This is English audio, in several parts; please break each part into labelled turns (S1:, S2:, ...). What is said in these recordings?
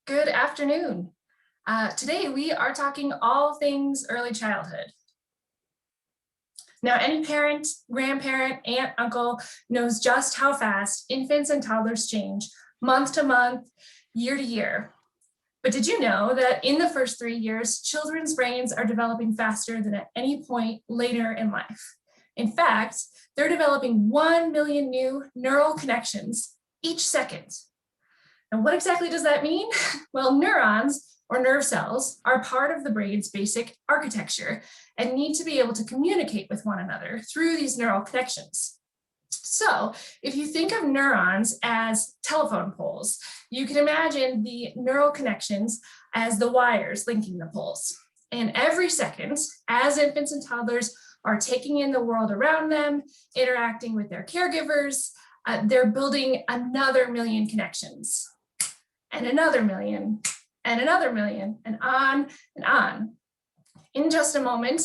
S1: Good afternoon. Today we are talking all things early childhood. Now, any parent, grandparent, aunt, uncle knows just how fast infants and toddlers change month to month, year to year. But did you know that in the first 3 years, children's brains are developing faster than at any point later in life? In fact, they're developing 1 million new neural connections each second. And what exactly does that mean? Well, neurons, or nerve cells, are part of the brain's basic architecture and need to be able to communicate with one another through these neural connections. So if you think of neurons as telephone poles, you can imagine the neural connections as the wires linking the poles. And every second, as infants and toddlers are taking in the world around them, interacting with their caregivers, they're building another million connections, and another million, and another million, and on and on. In just a moment,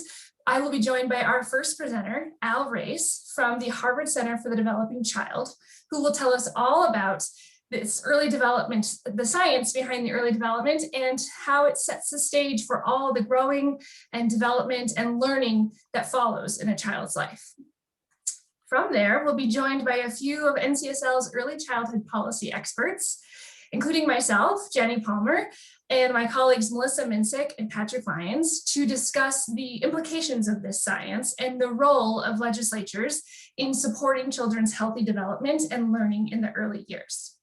S1: I will be joined by our first presenter, Al Race, from the Harvard Center for the Developing Child, who will tell us all about this early development, the science behind the early development, and how it sets the stage for all the growing and development and learning that follows in a child's life. From there, we'll be joined by a few of NCSL's early childhood policy experts, including myself, Jenny Palmer, and my colleagues Melissa Minsick and Patrick Lyons, to discuss the implications of this science and the role of legislatures in supporting children's healthy development and learning in the early years.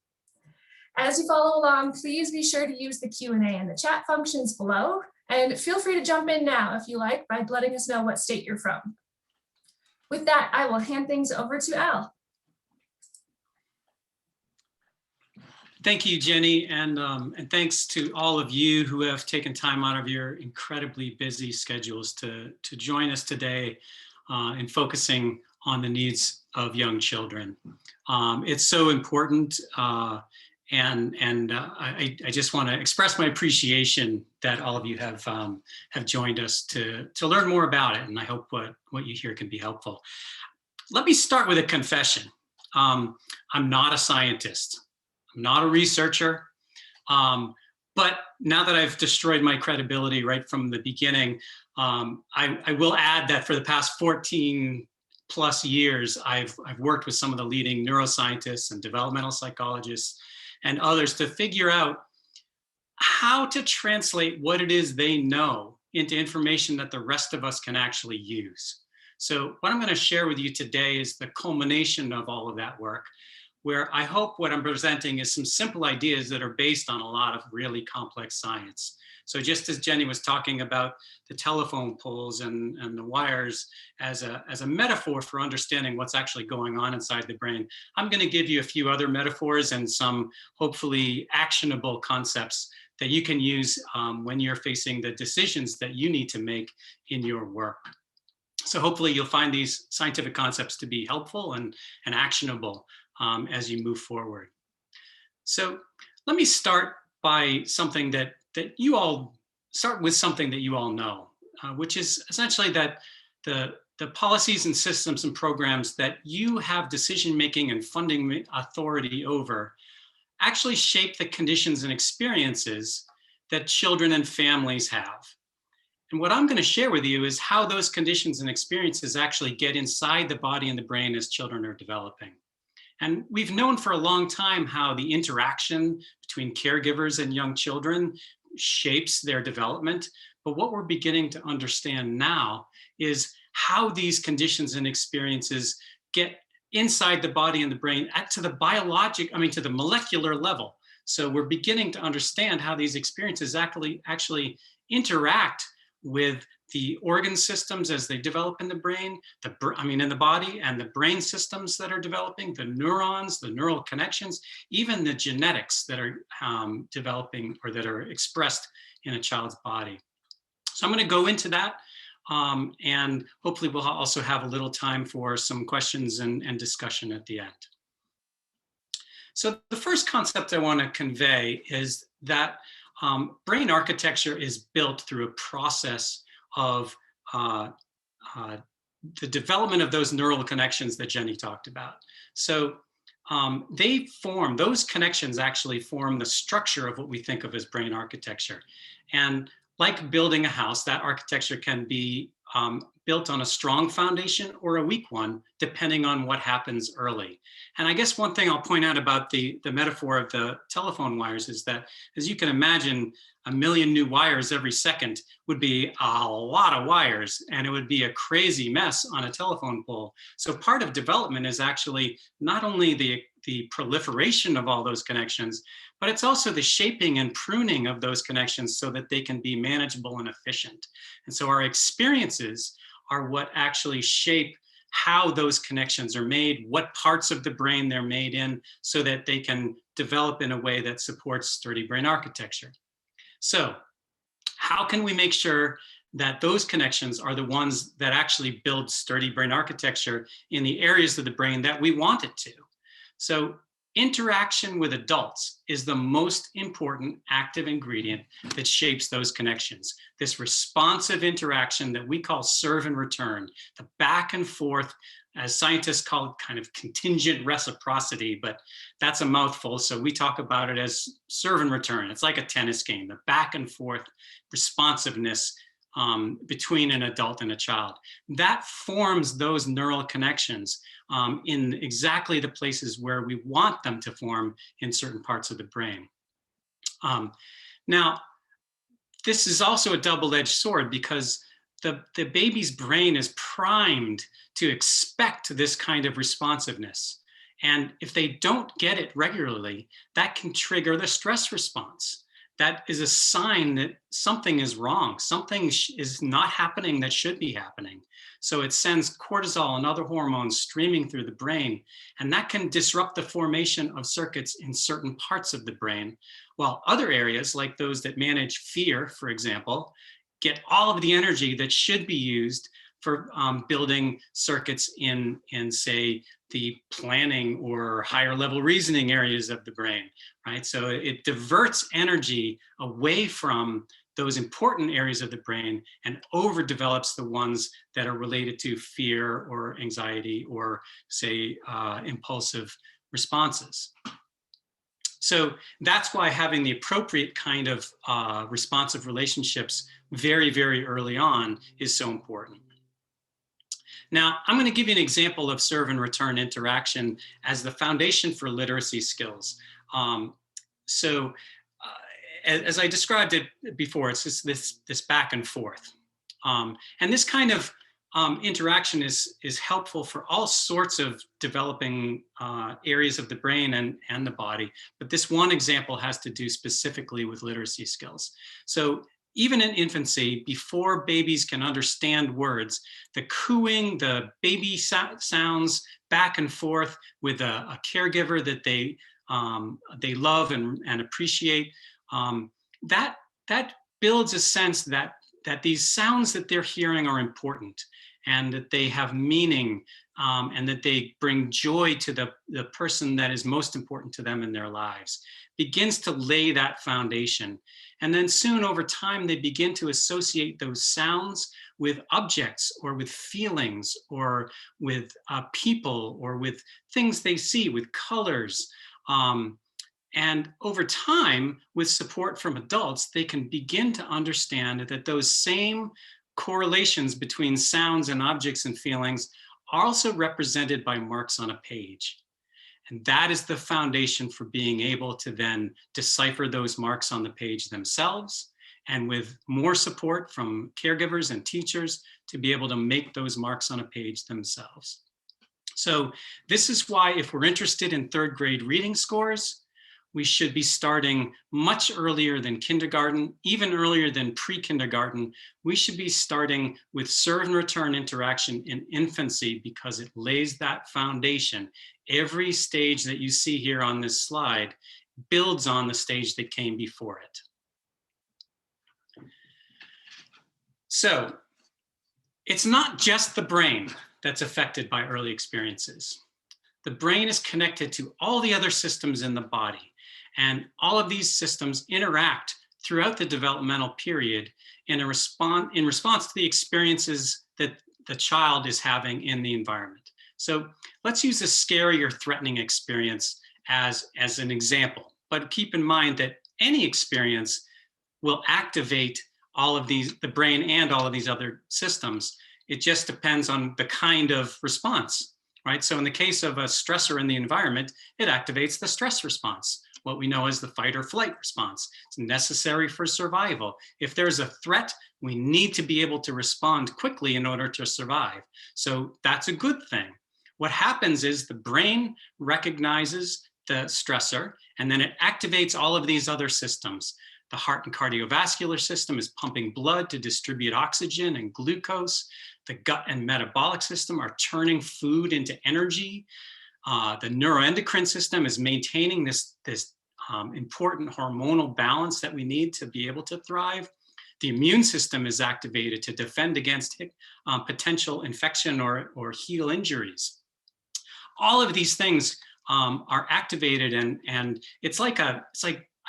S1: As you follow along, please be sure to use the Q&A and the chat functions below, and feel free to jump in now if you like by letting us know what state you're from. With that, I will hand things over to Al.
S2: Thank you, Jenny, and thanks to all of you who have taken time out of your incredibly busy schedules to join us today in focusing on the needs of young children. It's so important, and I just want to express my appreciation that all of you have joined us to learn more about it, and I hope what you hear can be helpful. Let me start with a confession. I'm not a scientist. I'm not a researcher, but now that I've destroyed my credibility right from the beginning, I will add that for the past 14 plus years, I've worked with some of the leading neuroscientists and developmental psychologists and others to figure out how to translate what it is they know into information that the rest of us can actually use. So what I'm going to share with you today is the culmination of all of that work, where I hope what I'm presenting is some simple ideas that are based on a lot of really complex science. So just as Jenny was talking about the telephone poles and the wires as a metaphor for understanding what's actually going on inside the brain, I'm going to give you a few other metaphors and some hopefully actionable concepts that you can use when you're facing the decisions that you need to make in your work. So hopefully you'll find these scientific concepts to be helpful and actionable as you move forward. So let me start by something that you all know, which is essentially that the policies and systems and programs that you have decision-making and funding authority over actually shape the conditions and experiences that children and families have. And what I'm going to share with you is how those conditions and experiences actually get inside the body and the brain as children are developing. And we've known for a long time how the interaction between caregivers and young children shapes their development. But what we're beginning to understand now is how these conditions and experiences get inside the body and the brain to the molecular level. So we're beginning to understand how these experiences actually interact with the organ systems as they develop in the brain, in the body, and the brain systems that are developing, the neurons, the neural connections, even the genetics that are developing or that are expressed in a child's body. So I'm going to go into that, and hopefully we'll also have a little time for some questions and discussion at the end. So the first concept I want to convey is that brain architecture is built through a process of the development of those neural connections that Jenny talked about. So those connections actually form the structure of what we think of as brain architecture. And like building a house, that architecture can be built on a strong foundation or a weak one, depending on what happens early. And I guess one thing I'll point out about the metaphor of the telephone wires is that, as you can imagine, a million new wires every second would be a lot of wires, and it would be a crazy mess on a telephone pole. So part of development is actually not only the proliferation of all those connections, but it's also the shaping and pruning of those connections so that they can be manageable and efficient. And so our experiences are what actually shape how those connections are made, what parts of the brain they're made in, so that they can develop in a way that supports sturdy brain architecture. So how can we make sure that those connections are the ones that actually build sturdy brain architecture in the areas of the brain that we want it to? So interaction with adults is the most important active ingredient that shapes those connections. This responsive interaction that we call serve and return, the back and forth, as scientists call it, kind of contingent reciprocity, but that's a mouthful. So we talk about it as serve and return. It's like a tennis game, the back and forth responsiveness between an adult and a child. That forms those neural connections in exactly the places where we want them to form in certain parts of the brain. Now, this is also a double-edged sword because the baby's brain is primed to expect this kind of responsiveness. And if they don't get it regularly, that can trigger the stress response. That is a sign that something is wrong. Something is not happening that should be happening. So it sends cortisol and other hormones streaming through the brain, and that can disrupt the formation of circuits in certain parts of the brain, while other areas, like those that manage fear, for example, get all of the energy that should be used for building circuits in, say, the planning or higher level reasoning areas of the brain, right? So it diverts energy away from those important areas of the brain and overdevelops the ones that are related to fear or anxiety or, say, impulsive responses. So that's why having the appropriate kind of responsive relationships very, very early on is so important. Now, I'm going to give you an example of serve and return interaction as the foundation for literacy skills. As I described it before, it's just this back and forth. And this kind of interaction is helpful for all sorts of developing areas of the brain and the body. But this one example has to do specifically with literacy skills. So even in infancy, before babies can understand words, the cooing, the baby sounds back and forth with a caregiver that they love and appreciate, that builds a sense that these sounds that they're hearing are important and that they have meaning, and that they bring joy to the person that is most important to them in their lives. Begins to lay that foundation. And then soon over time, they begin to associate those sounds with objects or with feelings or with people or with things they see, with colors. And over time, with support from adults, they can begin to understand that those same correlations between sounds and objects and feelings are also represented by marks on a page. And that is the foundation for being able to then decipher those marks on the page themselves, and with more support from caregivers and teachers to be able to make those marks on a page themselves. So this is why, if we're interested in third grade reading scores, we should be starting much earlier than kindergarten, even earlier than pre-kindergarten. We should be starting with serve and return interaction in infancy because it lays that foundation. Every stage that you see here on this slide builds on the stage that came before it. So it's not just the brain that's affected by early experiences. The brain is connected to all the other systems in the body. And all of these systems interact throughout the developmental period in response to the experiences that the child is having in the environment. So let's use a scary or threatening experience as an example. But keep in mind that any experience will activate all of these, the brain and all of these other systems. It just depends on the kind of response, right? So in the case of a stressor in the environment, it activates the stress response, what we know as the fight or flight response. It's necessary for survival. If there's a threat, we need to be able to respond quickly in order to survive. So that's a good thing. What happens is the brain recognizes the stressor, and then it activates all of these other systems. The heart and cardiovascular system is pumping blood to distribute oxygen and glucose. The gut and metabolic system are turning food into energy. The neuroendocrine system is maintaining this important hormonal balance that we need to be able to thrive. The immune system is activated to defend against potential infection or heal injuries. All of these things are activated, and it's like a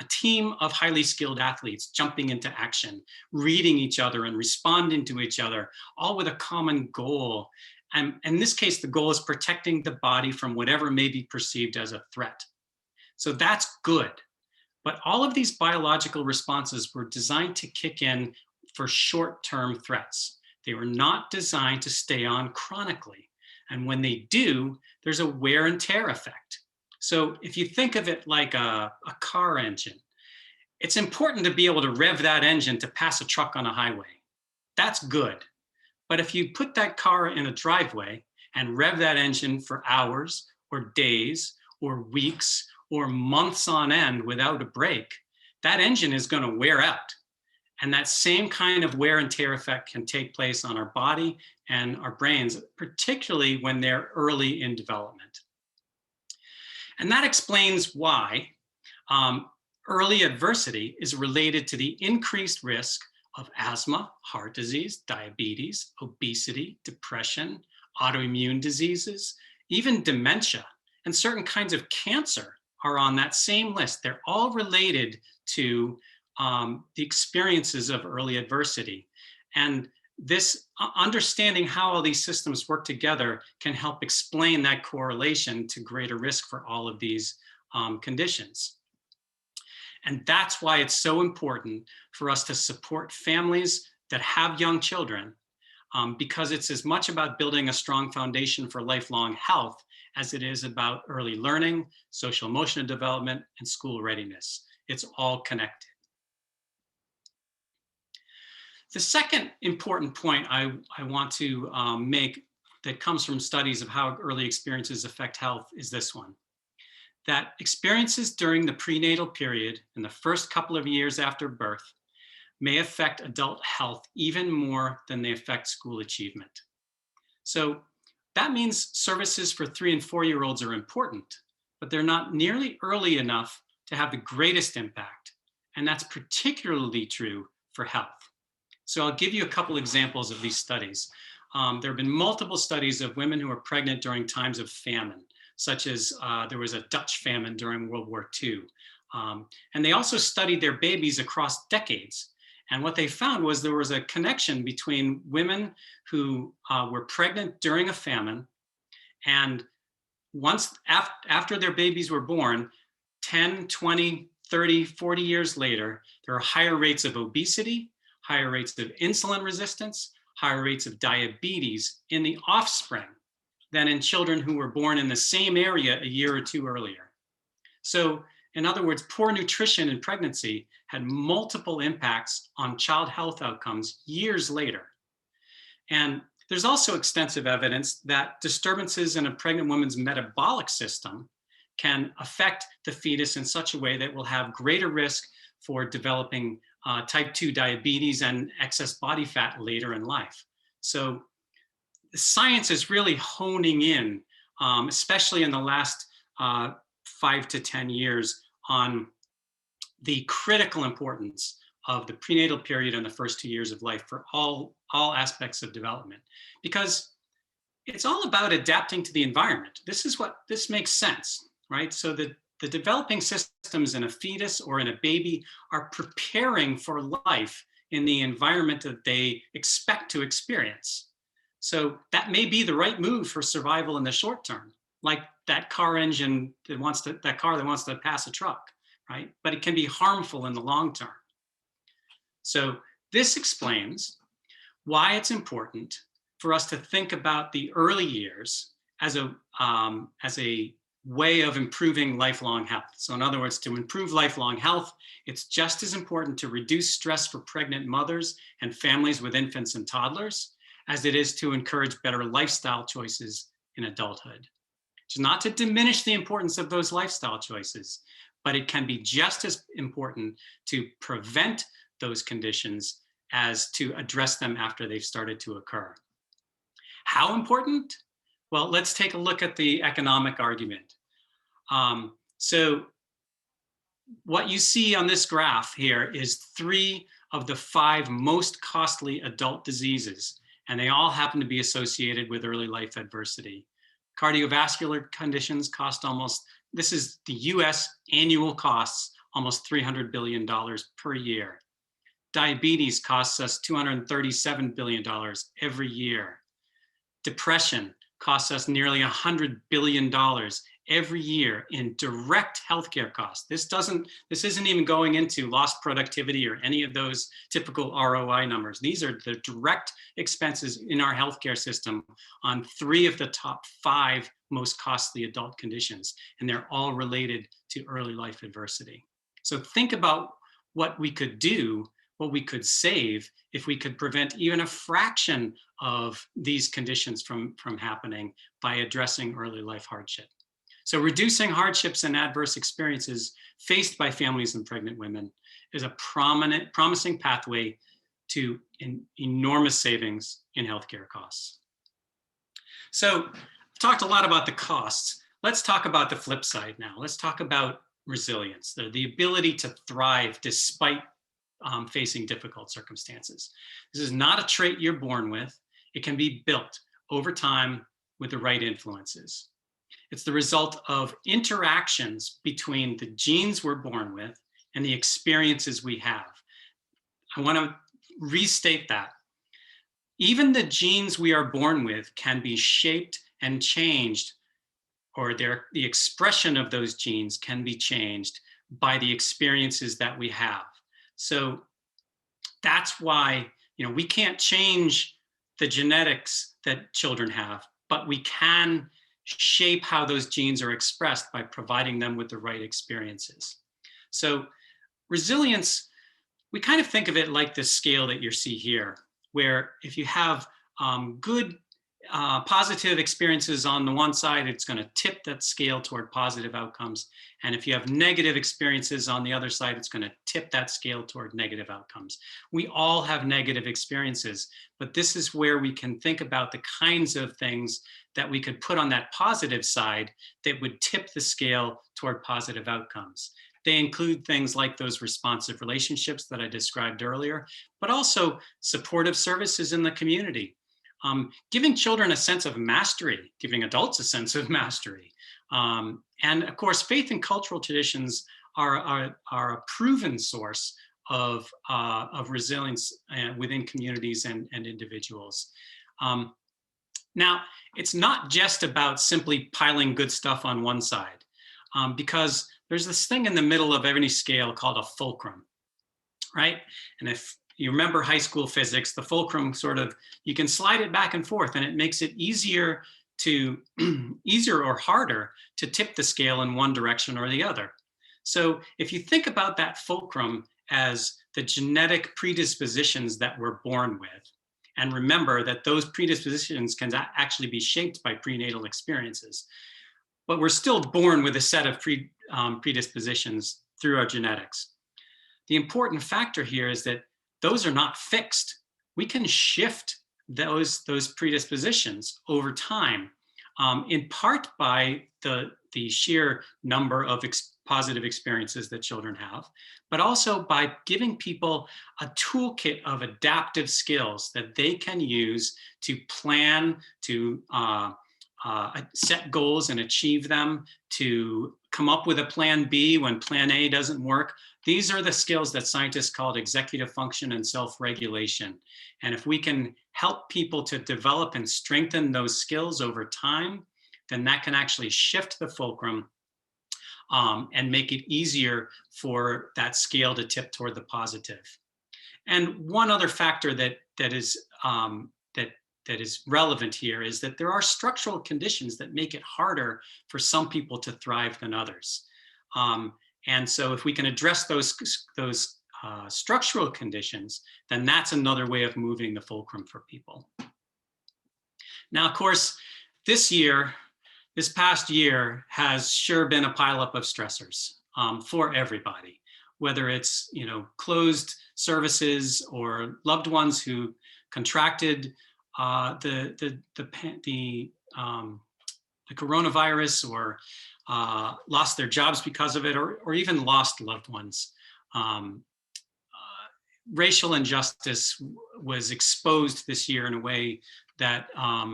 S2: team of highly skilled athletes jumping into action, reading each other and responding to each other, all with a common goal. And in this case, the goal is protecting the body from whatever may be perceived as a threat. So that's good. But all of these biological responses were designed to kick in for short-term threats. They were not designed to stay on chronically. And when they do, there's a wear and tear effect. So if you think of it like a car engine, it's important to be able to rev that engine to pass a truck on a highway. That's good. But if you put that car in a driveway and rev that engine for hours or days or weeks or months on end without a break, that engine is going to wear out. And that same kind of wear and tear effect can take place on our body and our brains, particularly when they're early in development. And that explains why early adversity is related to the increased risk of asthma, heart disease, diabetes, obesity, depression, autoimmune diseases, even dementia, and certain kinds of cancer are on that same list. They're all related to the experiences of early adversity. And this understanding how all these systems work together can help explain that correlation to greater risk for all of these conditions. And that's why it's so important for us to support families that have young children, because it's as much about building a strong foundation for lifelong health as it is about early learning, social emotional development, and school readiness. It's all connected. The second important point I want to make that comes from studies of how early experiences affect health is this one: that experiences during the prenatal period and the first couple of years after birth may affect adult health even more than they affect school achievement. So that means services for 3 and 4-year-olds are important, but they're not nearly early enough to have the greatest impact. And that's particularly true for health. So I'll give you a couple examples of these studies. There have been multiple studies of women who were pregnant during times of famine, such as there was a Dutch famine during World War II. And they also studied their babies across decades. And what they found was there was a connection between women who were pregnant during a famine, and once after their babies were born, 10, 20, 30, 40 years later, there are higher rates of obesity, higher rates of insulin resistance, higher rates of diabetes in the offspring than in children who were born in the same area a year or two earlier. So in other words, poor nutrition in pregnancy had multiple impacts on child health outcomes years later. And there's also extensive evidence that disturbances in a pregnant woman's metabolic system can affect the fetus in such a way that will have greater risk for developing type 2 diabetes and excess body fat later in life. So the science is really honing in, especially in the last 5 to 10 years, on the critical importance of the prenatal period and the first 2 years of life for all aspects of development, because it's all about adapting to the environment. This makes sense, right? So the developing systems in a fetus or in a baby are preparing for life in the environment that they expect to experience. So that may be the right move for survival in the short term, like that car engine that wants to, that car that wants to pass a truck, right? But it can be harmful in the long term. So this explains why it's important for us to think about the early years as a way of improving lifelong health. So in other words, to improve lifelong health, it's just as important to reduce stress for pregnant mothers and families with infants and toddlers as it is to encourage better lifestyle choices in adulthood. It's not to diminish the importance of those lifestyle choices, but it can be just as important to prevent those conditions as to address them after they've started to occur. How important? Well, let's take a look at the economic argument. So what you see on this graph here is 3 of the 5 most costly adult diseases, and they all happen to be associated with early life adversity. Cardiovascular conditions cost almost, this is the US annual costs, almost $300 billion per year. Diabetes costs us $237 billion every year. Depression costs us nearly $100 billion every year in direct healthcare costs. This isn't even going into lost productivity or any of those typical ROI numbers. These are the direct expenses in our healthcare system on 3 of the top 5 most costly adult conditions, and they're all related to early life adversity. So think about what we could do, what we could save if we could prevent even a fraction of these conditions from happening by addressing early life hardship. So reducing hardships and adverse experiences faced by families and pregnant women is a promising pathway to enormous savings in healthcare costs. So I've talked a lot about the costs. Let's talk about the flip side now. Let's talk about resilience, the ability to thrive despite facing difficult circumstances. This is not a trait you're born with. It can be built over time with the right influences. It's the result of interactions between the genes we're born with and the experiences we have. I want to restate that. Even the genes we are born with can be shaped and changed, or the expression of those genes can be changed by the experiences that we have. So that's why, we can't change the genetics that children have, but we can shape how those genes are expressed by providing them with the right experiences. So resilience, we kind of think of it like this scale that you see here, where if you have good positive experiences on the one side, it's going to tip that scale toward positive outcomes. And if you have negative experiences on the other side, it's going to tip that scale toward negative outcomes. We all have negative experiences, but this is where we can think about the kinds of things that we could put on that positive side that would tip the scale toward positive outcomes. They include things like those responsive relationships that I described earlier, but also supportive services in the community. Giving children a sense of mastery, giving adults a sense of mastery. And of course, faith and cultural traditions are a proven source of resilience within communities and individuals. Now, it's not just about simply piling good stuff on one side, because there's this thing in the middle of any scale called a fulcrum, right? And if you remember high school physics, the fulcrum you can slide it back and forth, and it makes it easier or harder to tip the scale in one direction or the other. So if you think about that fulcrum as the genetic predispositions that we're born with, and remember that those predispositions can actually be shaped by prenatal experiences, but we're still born with a set of predispositions through our genetics. The important factor here is that those are not fixed. We can shift those predispositions over time, in part by the sheer number of positive experiences that children have, but also by giving people a toolkit of adaptive skills that they can use to plan, to set goals and achieve them, to come up with a plan B when plan A doesn't work. These are the skills that scientists call executive function and self-regulation. And if we can help people to develop and strengthen those skills over time, then that can actually shift the fulcrum and make it easier for that scale to tip toward the positive. And one other factor that is relevant here is that there are structural conditions that make it harder for some people to thrive than others. And so if we can address those structural conditions, then that's another way of moving the fulcrum for people. Now, of course, this past year has sure been a pileup of stressors for everybody, whether it's closed services or loved ones who contracted the coronavirus or lost their jobs because of it, or even lost loved ones. Racial injustice was exposed this year in a way that a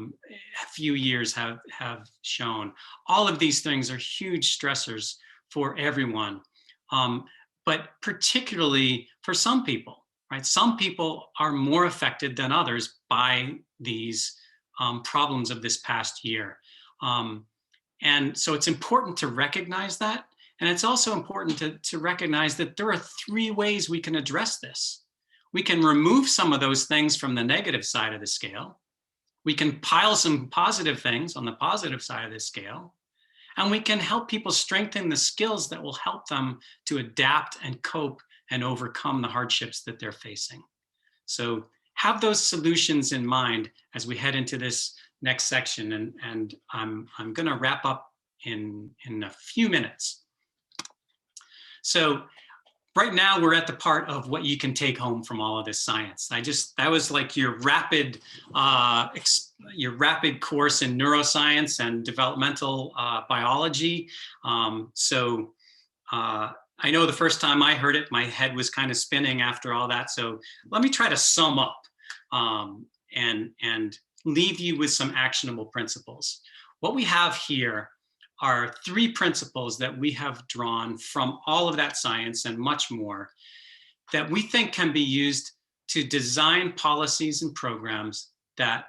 S2: few years have shown. All of these things are huge stressors for everyone, but particularly for some people, right? Some people are more affected than others by these problems of this past year. And so it's important to recognize that. And it's also important to recognize that there are 3 ways we can address this. We can remove some of those things from the negative side of the scale. We can pile some positive things on the positive side of the scale. And we can help people strengthen the skills that will help them to adapt and cope and overcome the hardships that they're facing. So have those solutions in mind as we head into this next section. And I'm going to wrap up in a few minutes. So right now we're at the part of what you can take home from all of this science. That was like your rapid course in neuroscience and developmental biology. I know the first time I heard it, my head was kind of spinning after all that. So let me try to sum up and leave you with some actionable principles. What we have here are 3 principles that we have drawn from all of that science and much more that we think can be used to design policies and programs that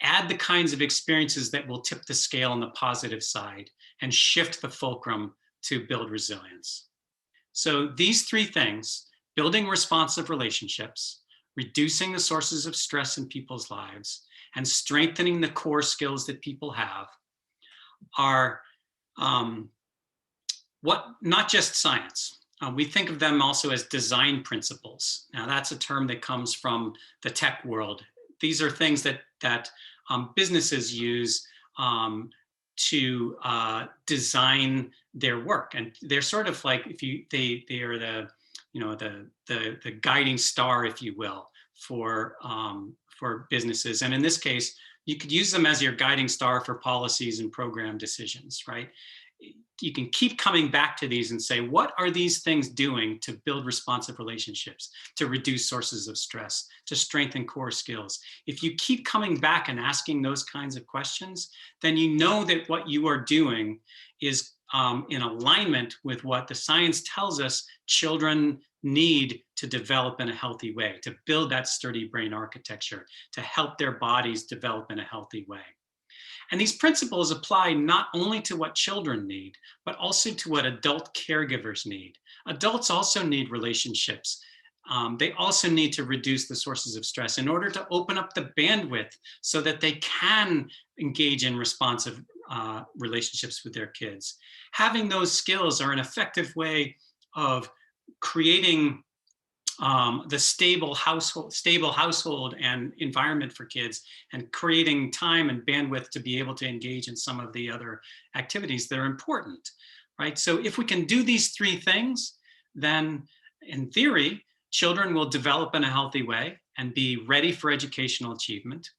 S2: add the kinds of experiences that will tip the scale on the positive side and shift the fulcrum to build resilience. So these 3 things, building responsive relationships, reducing the sources of stress in people's lives, and strengthening the core skills that people have, are not just science. We think of them also as design principles. Now that's a term that comes from the tech world. These are things that businesses use to design their work, and they're sort of like they are the guiding star, if you will, for businesses. And in this case, you could use them as your guiding star for policies and program decisions, right? You can keep coming back to these and say, what are these things doing to build responsive relationships, to reduce sources of stress, to strengthen core skills? If you keep coming back and asking those kinds of questions, then you know that what you are doing is in alignment with what the science tells us children need to develop in a healthy way, to build that sturdy brain architecture, to help their bodies develop in a healthy way. And these principles apply not only to what children need, but also to what adult caregivers need. Adults also need relationships. They also need to reduce the sources of stress in order to open up the bandwidth so that they can engage in responsive relationships with their kids. Having those skills are an effective way of creating the stable household and environment for kids, and creating time and bandwidth to be able to engage in some of the other activities that are important, right? So if we can do these 3 things, then in theory, children will develop in a healthy way and be ready for educational achievement.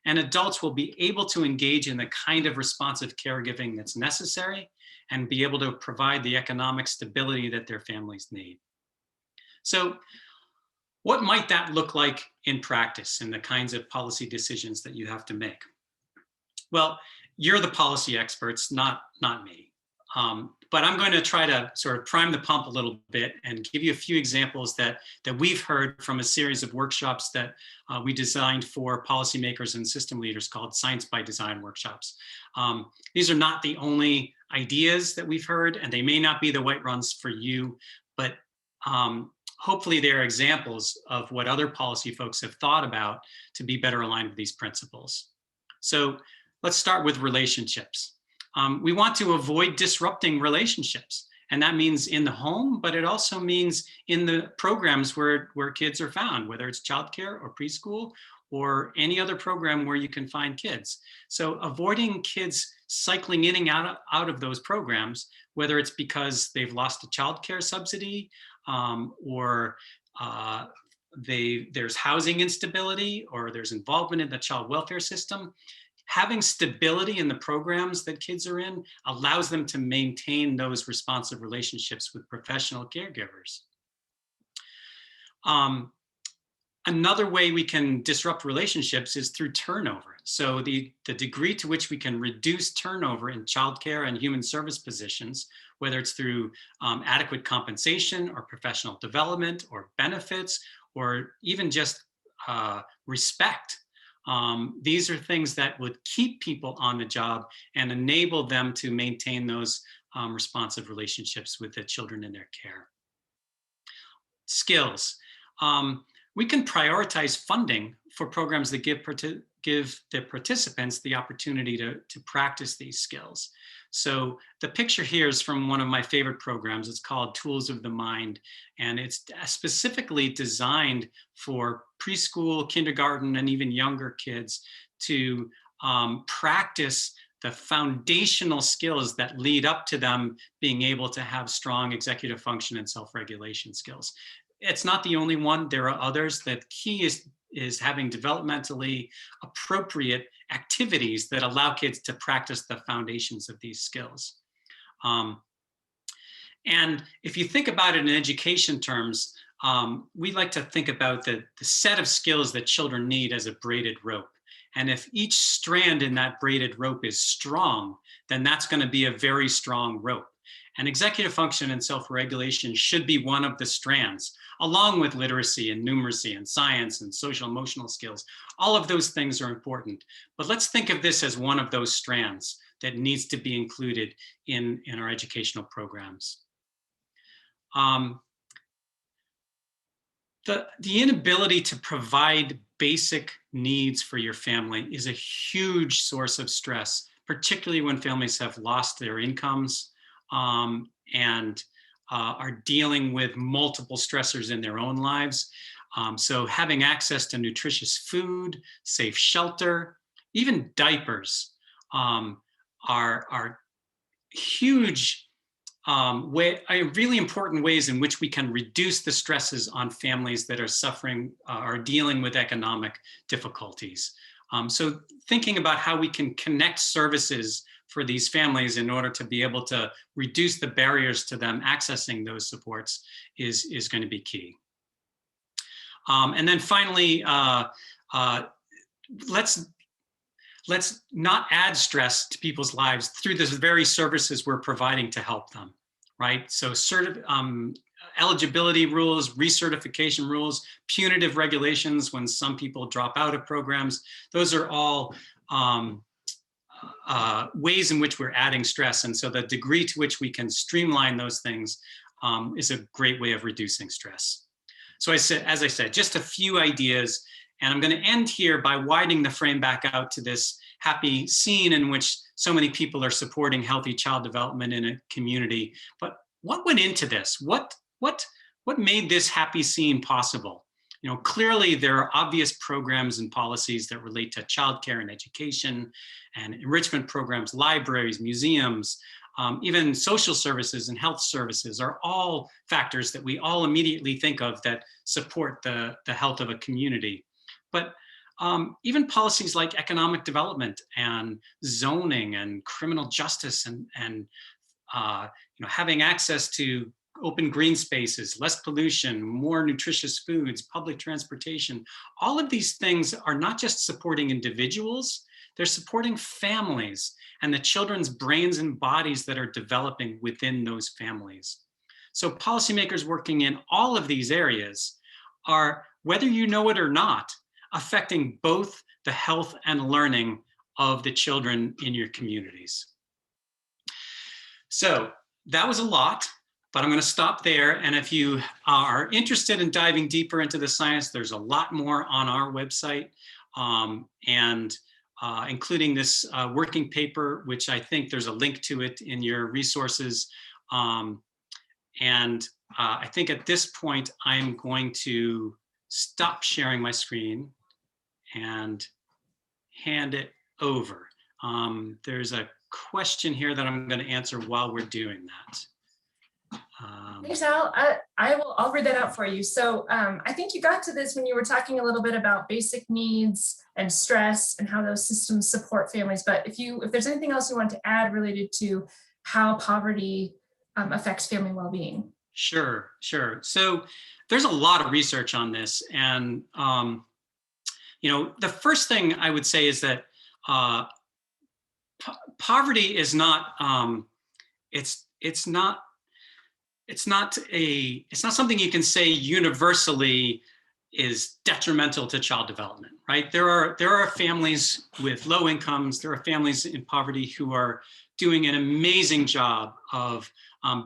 S2: And adults will be able to engage in the kind of responsive caregiving that's necessary and be able to provide the economic stability that their families need. So what might that look like in practice in the kinds of policy decisions that you have to make? Well, you're the policy experts, not me. But I'm going to try to sort of prime the pump a little bit and give you a few examples that we've heard from a series of workshops that we designed for policymakers and system leaders called Science by Design workshops. These are not the only ideas that we've heard, and they may not be the right ones for you, but hopefully they're examples of what other policy folks have thought about to be better aligned with these principles. So let's start with relationships. We want to avoid disrupting relationships, and that means in the home, but it also means in the programs where kids are found, whether it's childcare or preschool or any other program where you can find kids. So avoiding kids cycling in and out of those programs, whether it's because they've lost a childcare subsidy or there's housing instability or there's involvement in the child welfare system. Having stability in the programs that kids are in allows them to maintain those responsive relationships with professional caregivers. Another way we can disrupt relationships is through turnover. So the degree to which we can reduce turnover in childcare and human service positions, whether it's through adequate compensation or professional development or benefits, or even just respect. These are things that would keep people on the job and enable them to maintain those responsive relationships with the children in their care. Skills. We can prioritize funding for programs that give the participants the opportunity to practice these skills. So the picture here is from one of my favorite programs. It's called Tools of the Mind, and it's specifically designed for preschool, kindergarten, and even younger kids to practice the foundational skills that lead up to them being able to have strong executive function and self-regulation skills. It's not the only one. There are others. The key is having developmentally appropriate activities that allow kids to practice the foundations of these skills. And if you think about it in education terms, we like to think about the set of skills that children need as a braided rope. And if each strand in that braided rope is strong, then that's going to be a very strong rope. And executive function and self-regulation should be one of the strands, along with literacy and numeracy and science and social emotional skills. All of those things are important. But let's think of this as one of those strands that needs to be included in our educational programs. The inability to provide basic needs for your family is a huge source of stress, particularly when families have lost their incomes and are dealing with multiple stressors in their own lives. So having access to nutritious food, safe shelter, even diapers are huge really important ways in which we can reduce the stresses on families that are suffering or dealing with economic difficulties. So thinking about how we can connect services for these families in order to be able to reduce the barriers to them accessing those supports is going to be key. And then finally, let's not add stress to people's lives through the very services we're providing to help them, right? So eligibility rules, recertification rules, punitive regulations when some people drop out of programs, those are all ways in which we're adding stress. And so the degree to which we can streamline those things is a great way of reducing stress. So as I said, just a few ideas. And I'm going to end here by widening the frame back out to this happy scene in which so many people are supporting healthy child development in a community. But what went into this? What made this happy scene possible? You know, clearly there are obvious programs and policies that relate to childcare and education and enrichment programs, libraries, museums, even social services and health services are all factors that we all immediately think of that support the health of a community. But even policies like economic development and zoning and criminal justice and having access to open green spaces, less pollution, more nutritious foods, public transportation, all of these things are not just supporting individuals, They're supporting families and the children's brains and bodies that are developing within those families. So policymakers working in all of these areas are, whether you know it or not, affecting both the health and learning of the children in your communities. So that was a lot, but I'm going to stop there. And if you are interested in diving deeper into the science, there's a lot more on our website, including this working paper, which I think there's a link to it in your resources. I think at this point, I'm going to stop sharing my screen and hand it over. There's a question here that I'm going to answer while we're doing that.
S1: Thanks, Al. I'll read that out for you. So I think you got to this when you were talking a little bit about basic needs and stress and how those systems support families. But if there's anything else you want to add related to how poverty affects family well-being.
S2: Sure. So there's a lot of research on this. And, the first thing I would say is that poverty is not, it's not something you can say universally is detrimental to child development, right? There are families with low incomes, there are families in poverty who are doing an amazing job of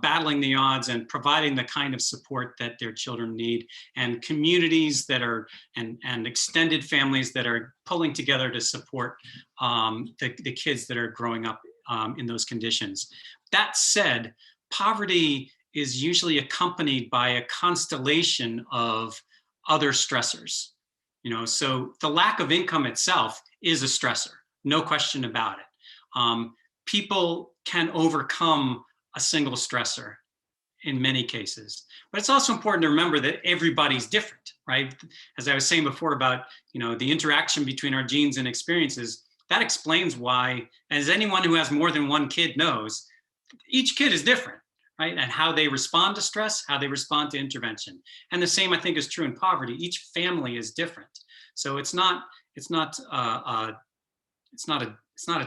S2: battling the odds and providing the kind of support that their children need, and communities that are, and extended families that are pulling together to support the kids that are growing up in those conditions. That said, poverty is usually accompanied by a constellation of other stressors. So the lack of income itself is a stressor, no question about it. People can overcome a single stressor in many cases, but it's also important to remember that everybody's different, right? As I was saying before about, the interaction between our genes and experiences, that explains why, as anyone who has more than one kid knows, each kid is different, right? And how they respond to stress, how they respond to intervention. And the same, I think, is true in poverty. Each family is different. So it's not a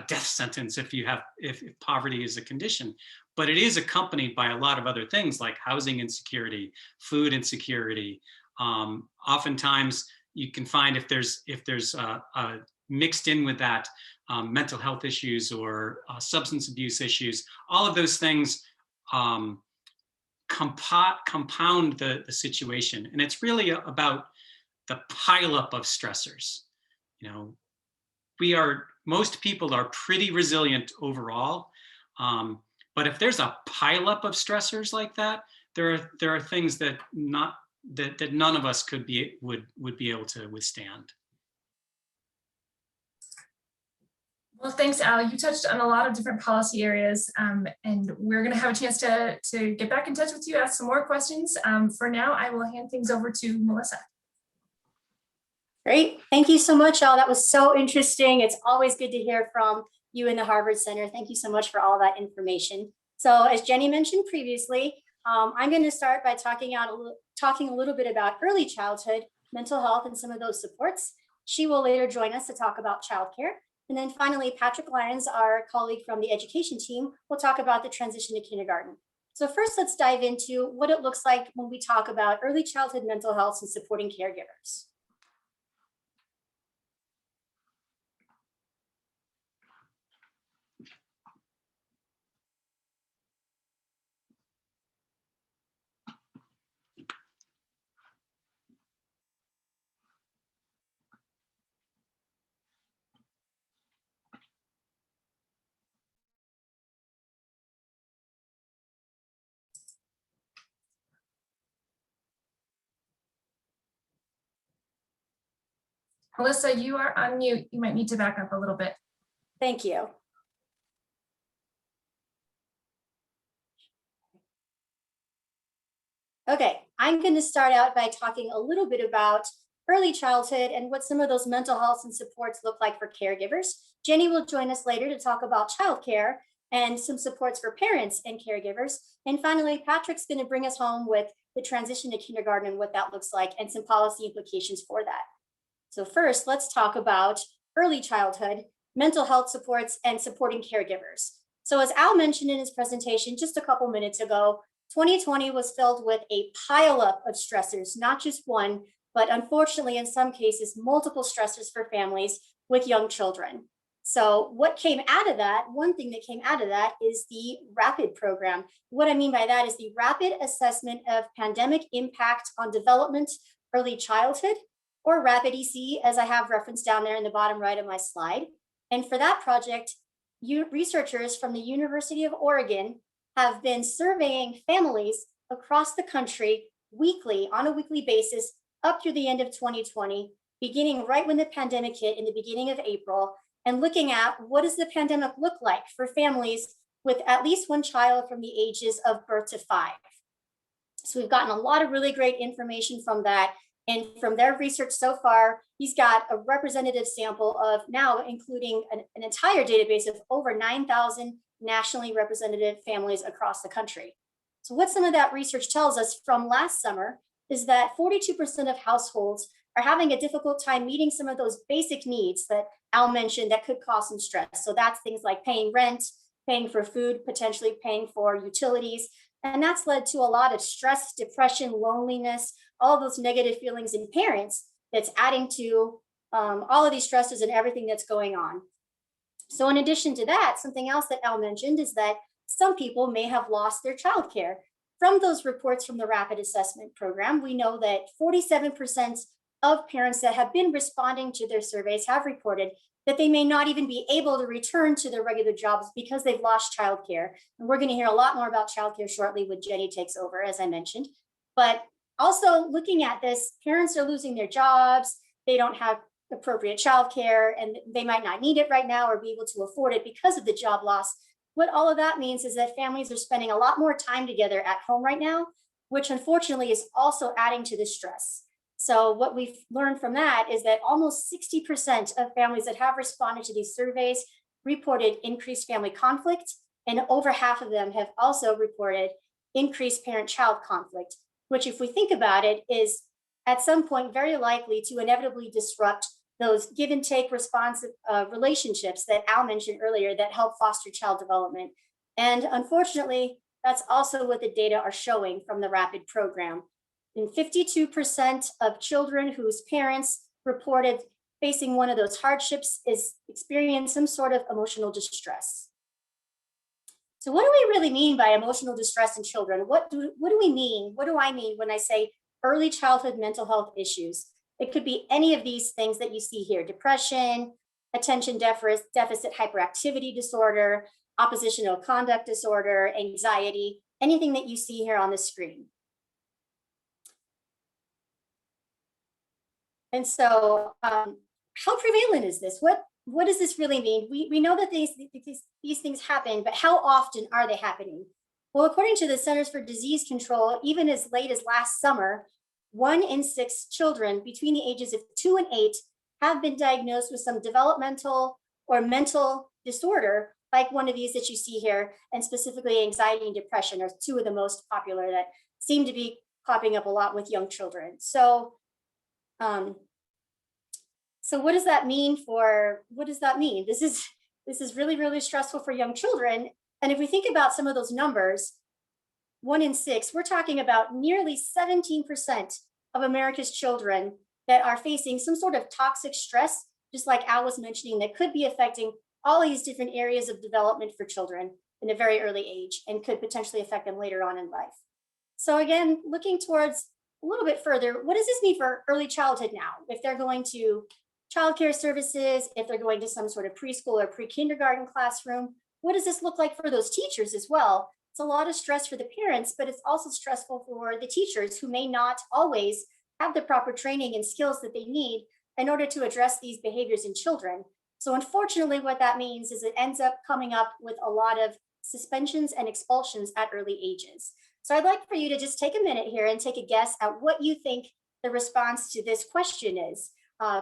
S2: death sentence if poverty is a condition, but it is accompanied by a lot of other things like housing insecurity, food insecurity. Oftentimes you can find if there's mixed in with that mental health issues or substance abuse issues, all of those things compound the situation. And it's really about the pileup of stressors. Most people are pretty resilient overall. But if there's a pileup of stressors like that, there are things that none of us would be able to withstand.
S1: Well, thanks, Al. You touched on a lot of different policy areas, and we're going to have a chance to get back in touch with you, ask some more questions. For now, I will hand things over to Melissa.
S3: Great. Thank you so much, Al. That was so interesting. It's always good to hear from you in the Harvard Center. Thank you so much for all that information. So as Jenny mentioned previously, I'm going to start by talking a little bit about early childhood, mental health, and some of those supports. She will later join us to talk about childcare. And then finally, Patrick Lyons, our colleague from the education team, will talk about the transition to kindergarten. So first, let's dive into what it looks like when we talk about early childhood mental health and supporting caregivers.
S1: Melissa, you are on mute. You might need to back up a little bit.
S3: Thank you. Okay, I'm going to start out by talking a little bit about early childhood and what some of those mental health and supports look like for caregivers. Jenny will join us later to talk about childcare and some supports for parents and caregivers. And finally, Patrick's going to bring us home with the transition to kindergarten and what that looks like and some policy implications for that. So first, let's talk about early childhood. mental health supports, and supporting caregivers. So as Al mentioned in his presentation just a couple minutes ago, 2020 was filled with a pile-up of stressors, not just one, but unfortunately, in some cases, multiple stressors for families with young children. So what came out of that, one thing that came out of that is the RAPID program. What I mean by that is the Rapid Assessment of Pandemic Impact on Development, Early Childhood, or RAPID EC, as I have referenced down there in the bottom right of my slide. And for that project, researchers from the University of Oregon have been surveying families across the country weekly, on a weekly basis, up through the end of 2020, beginning right when the pandemic hit in the beginning of April, and looking at what does the pandemic look like for families with at least one child from the ages of birth to 5. So we've gotten a lot of really great information from that. And from their research so far, he's got a representative sample of now including an entire database of over 9,000 nationally representative families across the country. So what some of that research tells us from last summer is that 42% of households are having a difficult time meeting some of those basic needs that Al mentioned that could cause some stress. So that's things like paying rent, paying for food, potentially paying for utilities. And that's led to a lot of stress, depression, loneliness, all those negative feelings in parents that's adding to all of these stresses and everything that's going on. So in addition to that, something else that Al mentioned is that some people may have lost their childcare. From those reports from the Rapid Assessment Program, we know that 47% of parents that have been responding to their surveys have reported that they may not even be able to return to their regular jobs because they've lost childcare. And we're going to hear a lot more about childcare shortly when Jenny takes over, as I mentioned. But also looking at this, parents are losing their jobs, they don't have appropriate childcare, and they might not need it right now or be able to afford it because of the job loss. What all of that means is that families are spending a lot more time together at home right now, which unfortunately is also adding to the stress. So what we've learned from that is that almost 60% of families that have responded to these surveys reported increased family conflict, and over half of them have also reported increased parent-child conflict, which if we think about it is at some point very likely to inevitably disrupt those give and take responsive relationships that Al mentioned earlier that help foster child development. And unfortunately, that's also what the data are showing from the RAPID program. And 52% of children whose parents reported facing one of those hardships is experiencing some sort of emotional distress. So what do we really mean by emotional distress in children? What do we mean? What do I mean when I say early childhood mental health issues? It could be any of these things that you see here: depression, attention deficit hyperactivity disorder, oppositional conduct disorder, anxiety, anything that you see here on the screen. And so how prevalent is this? What does this really mean? We know that these things happen, but how often are they happening? Well, according to the Centers for Disease Control, even as late as last summer, 1 in 6 children between the ages of 2 and 8 have been diagnosed with some developmental or mental disorder, like one of these that you see here, and specifically anxiety and depression are 2 of the most popular that seem to be popping up a lot with young children. So what does that mean This is really, really stressful for young children. And if we think about some of those numbers, 1 in 6, we're talking about nearly 17% of America's children that are facing some sort of toxic stress, just like Al was mentioning, that could be affecting all these different areas of development for children in a very early age and could potentially affect them later on in life. So again, looking towards a little bit further, what does this mean for early childhood now? If they're going to childcare services, if they're going to some sort of preschool or pre-kindergarten classroom, what does this look like for those teachers as well? It's a lot of stress for the parents, but it's also stressful for the teachers who may not always have the proper training and skills that they need in order to address these behaviors in children. So unfortunately, what that means is it ends up coming up with a lot of suspensions and expulsions at early ages. So I'd like for you to just take a minute here and take a guess at what you think the response to this question is.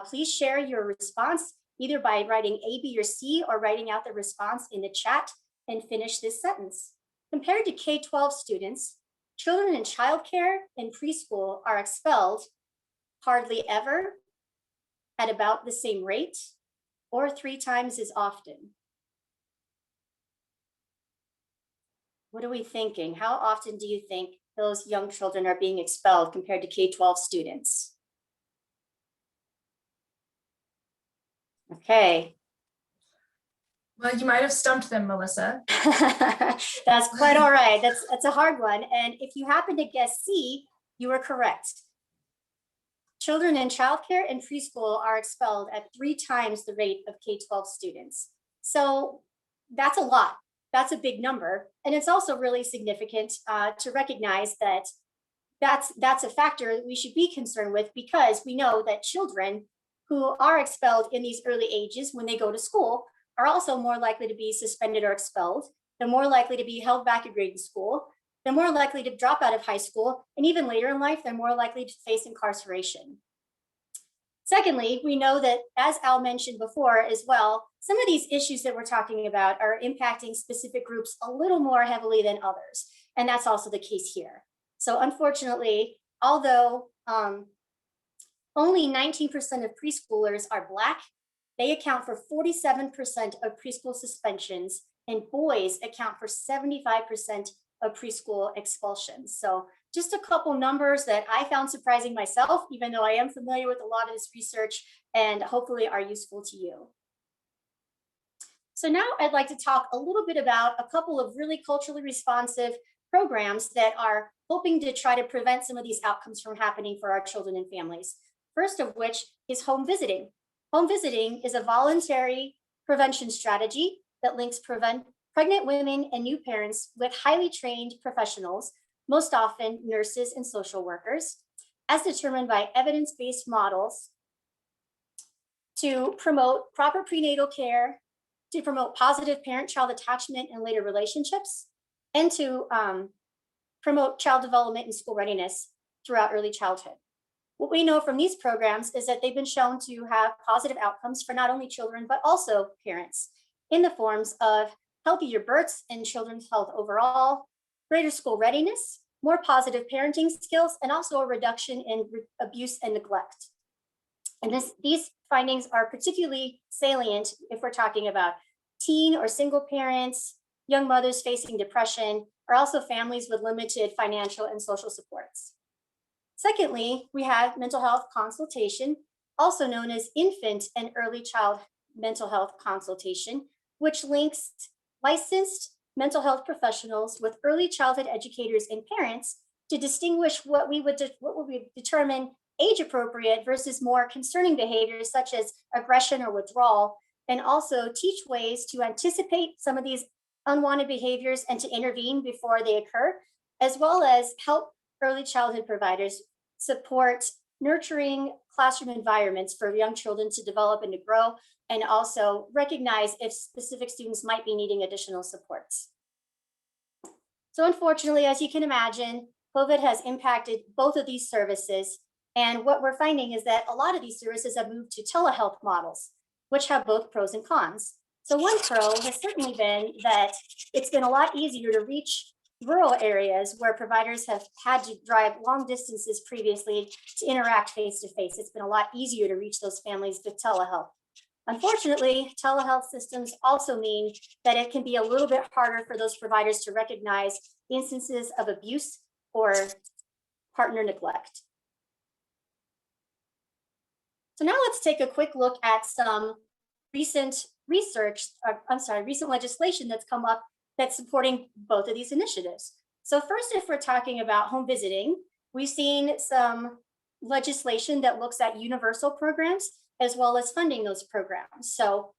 S3: Please share your response either by writing A, B, or C, or writing out the response in the chat and finish this sentence. Compared to K-12 students, children in childcare and preschool are expelled hardly ever, at about the same rate, or 3 times as often? What are we thinking? How often do you think those young children are being expelled compared to K-12 students? Okay.
S1: Well, you might have stumped them, Melissa.
S3: That's quite all right. That's a hard one. And if you happen to guess C, you are correct. Children in childcare and preschool are expelled at 3 times the rate of K-12 students. So that's a lot. That's a big number. And it's also really significant to recognize that that's a factor that we should be concerned with, because we know that children who are expelled in these early ages when they go to school are also more likely to be suspended or expelled. They're more likely to be held back a grade in school. They're more likely to drop out of high school. And even later in life, they're more likely to face incarceration. Secondly, we know that, as Al mentioned before as well, some of these issues that we're talking about are impacting specific groups a little more heavily than others. And that's also the case here. So unfortunately, although only 19% of preschoolers are Black, they account for 47% of preschool suspensions, and boys account for 75% of preschool expulsions. So just a couple numbers that I found surprising myself, even though I am familiar with a lot of this research, and hopefully are useful to you. So now I'd like to talk a little bit about a couple of really culturally responsive programs that are hoping to try to prevent some of these outcomes from happening for our children and families. First of which is home visiting. Home visiting is a voluntary prevention strategy that links pregnant women and new parents with highly trained professionals, most often nurses and social workers, as determined by evidence-based models, to promote proper prenatal care, to promote positive parent-child attachment and later relationships, and to promote child development and school readiness throughout early childhood. What we know from these programs is that they've been shown to have positive outcomes for not only children, but also parents, in the forms of healthier births and children's health overall, greater school readiness, more positive parenting skills, and also a reduction in abuse and neglect. And these findings are particularly salient if we're talking about teen or single parents, young mothers facing depression, or also families with limited financial and social supports. Secondly, we have mental health consultation, also known as infant and early child mental health consultation, which links licensed mental health professionals with early childhood educators and parents to distinguish what we would determine age appropriate versus more concerning behaviors such as aggression or withdrawal, and also teach ways to anticipate some of these unwanted behaviors and to intervene before they occur, as well as help early childhood providers support nurturing classroom environments for young children to develop and to grow, and also recognize if specific students might be needing additional supports. So unfortunately, as you can imagine, COVID has impacted both of these services. And what we're finding is that a lot of these services have moved to telehealth models, which have both pros and cons. So one pro has certainly been that it's been a lot easier to reach rural areas where providers have had to drive long distances previously to interact face-to-face. It's been a lot easier to reach those families with telehealth. Unfortunately, telehealth systems also mean that it can be a little bit harder for those providers to recognize instances of abuse or partner neglect. So now let's take a quick look at some recent legislation that's come up that's supporting both of these initiatives. So first, if we're talking about home visiting, we've seen some legislation that looks at universal programs as well as funding those programs. So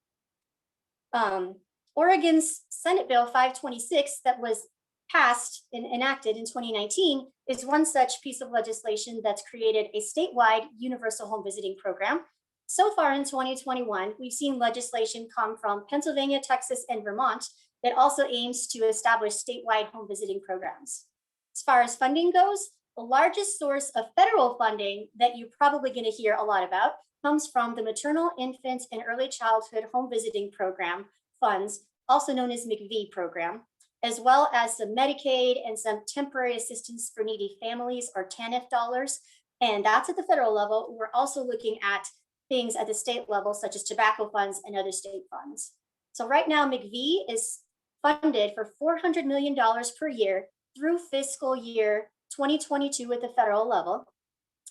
S3: Oregon's Senate Bill 526 that was passed and enacted in 2019 is one such piece of legislation that's created a statewide universal home visiting program. So far in 2021, we've seen legislation come from Pennsylvania, Texas, and Vermont that also aims to establish statewide home visiting programs. As far as funding goes, the largest source of federal funding that you're probably going to hear a lot about comes from the Maternal, Infant, and Early Childhood Home Visiting Program funds, also known as McV program, as well as some Medicaid and some temporary assistance for needy families, or TANF dollars. And that's at the federal level. We're also looking at things at the state level, such as tobacco funds and other state funds. So right now, McV is funded for $400 million per year through fiscal year 2022 at the federal level.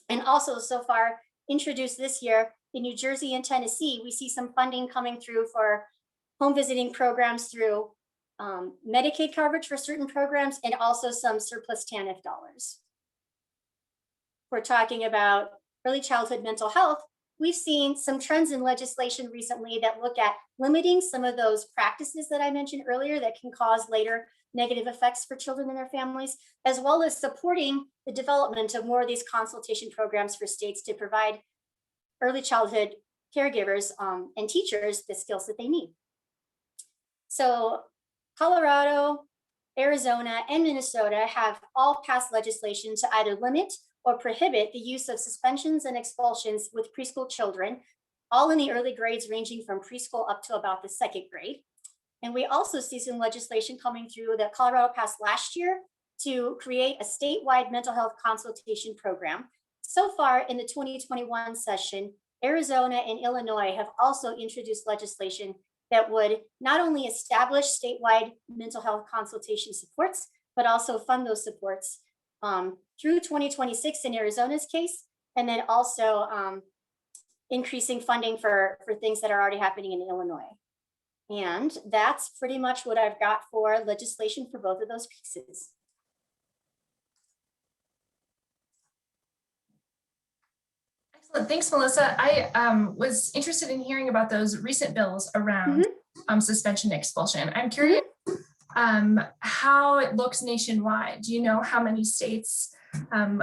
S3: And also so far introduced this year in New Jersey and Tennessee, we see some funding coming through for home visiting programs through Medicaid coverage for certain programs, and also some surplus TANF dollars. We're talking about early childhood mental health. We've seen some trends in legislation recently that look at limiting some of those practices that I mentioned earlier that can cause later negative effects for children and their families, as well as supporting the development of more of these consultation programs for states to provide early childhood caregivers and teachers the skills that they need. So Colorado, Arizona, and Minnesota have all passed legislation to either limit or prohibit the use of suspensions and expulsions with preschool children, all in the early grades ranging from preschool up to about the 2nd grade. And we also see some legislation coming through that Colorado passed last year to create a statewide mental health consultation program. So far in the 2021 session, Arizona and Illinois have also introduced legislation that would not only establish statewide mental health consultation supports, but also fund those supports through 2026 in Arizona's case, and then also increasing funding for things that are already happening in Illinois. And that's pretty much what I've got for legislation for both of those pieces.
S1: Excellent. Thanks, Melissa. I was interested in hearing about those recent bills around suspension and expulsion. I'm curious how it looks nationwide. Do you know how many states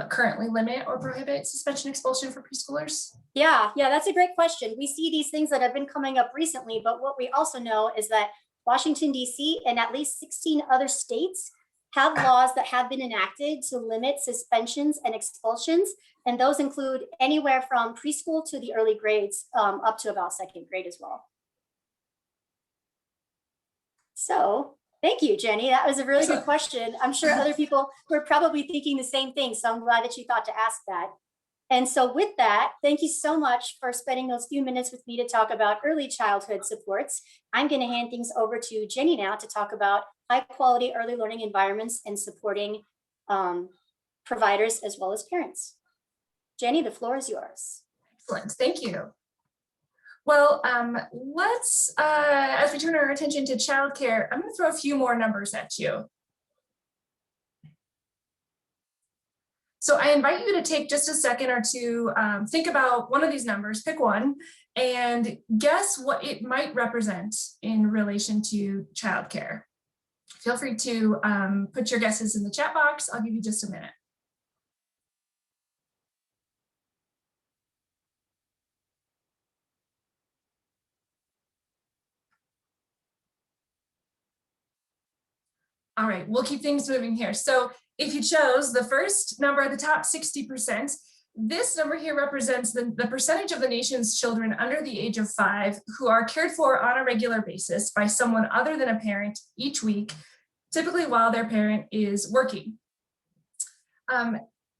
S1: currently limit or prohibit suspension and expulsion for preschoolers?
S3: Yeah, that's a great question. We see these things that have been coming up recently, but what we also know is that Washington, D.C. and at least 16 other states have laws that have been enacted to limit suspensions and expulsions. And those include anywhere from preschool to the early grades up to about 2nd grade as well. So thank you, Jenny. That was a really good question. I'm sure other people were probably thinking the same thing. So I'm glad that you thought to ask that. And so with that, thank you so much for spending those few minutes with me to talk about early childhood supports. I'm going to hand things over to Jenny now to talk about high quality early learning environments and supporting providers as well as parents. Jenny, the floor is yours.
S1: Excellent. Thank you. Well, let's, as we turn our attention to childcare, I'm going to throw a few more numbers at you. So I invite you to take just a second or two, think about one of these numbers, pick one, and guess what it might represent in relation to childcare. Feel free to put your guesses in the chat box. I'll give you just a minute. All right, we'll keep things moving here. So if you chose the first number at the top, 60%, this number here represents the percentage of the nation's children under the age of 5 who are cared for on a regular basis by someone other than a parent each week, typically while their parent is working.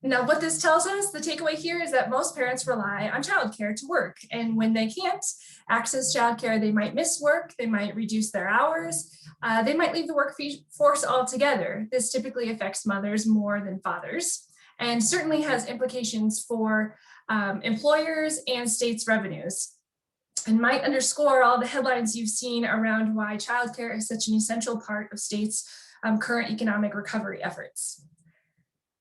S1: Now, what this tells us, the takeaway here is that most parents rely on childcare to work. And when they can't access childcare, they might miss work, they might reduce their hours, they might leave the workforce altogether. This typically affects mothers more than fathers, and certainly has implications for employers and states' revenues, and might underscore all the headlines you've seen around why childcare is such an essential part of states' current economic recovery efforts.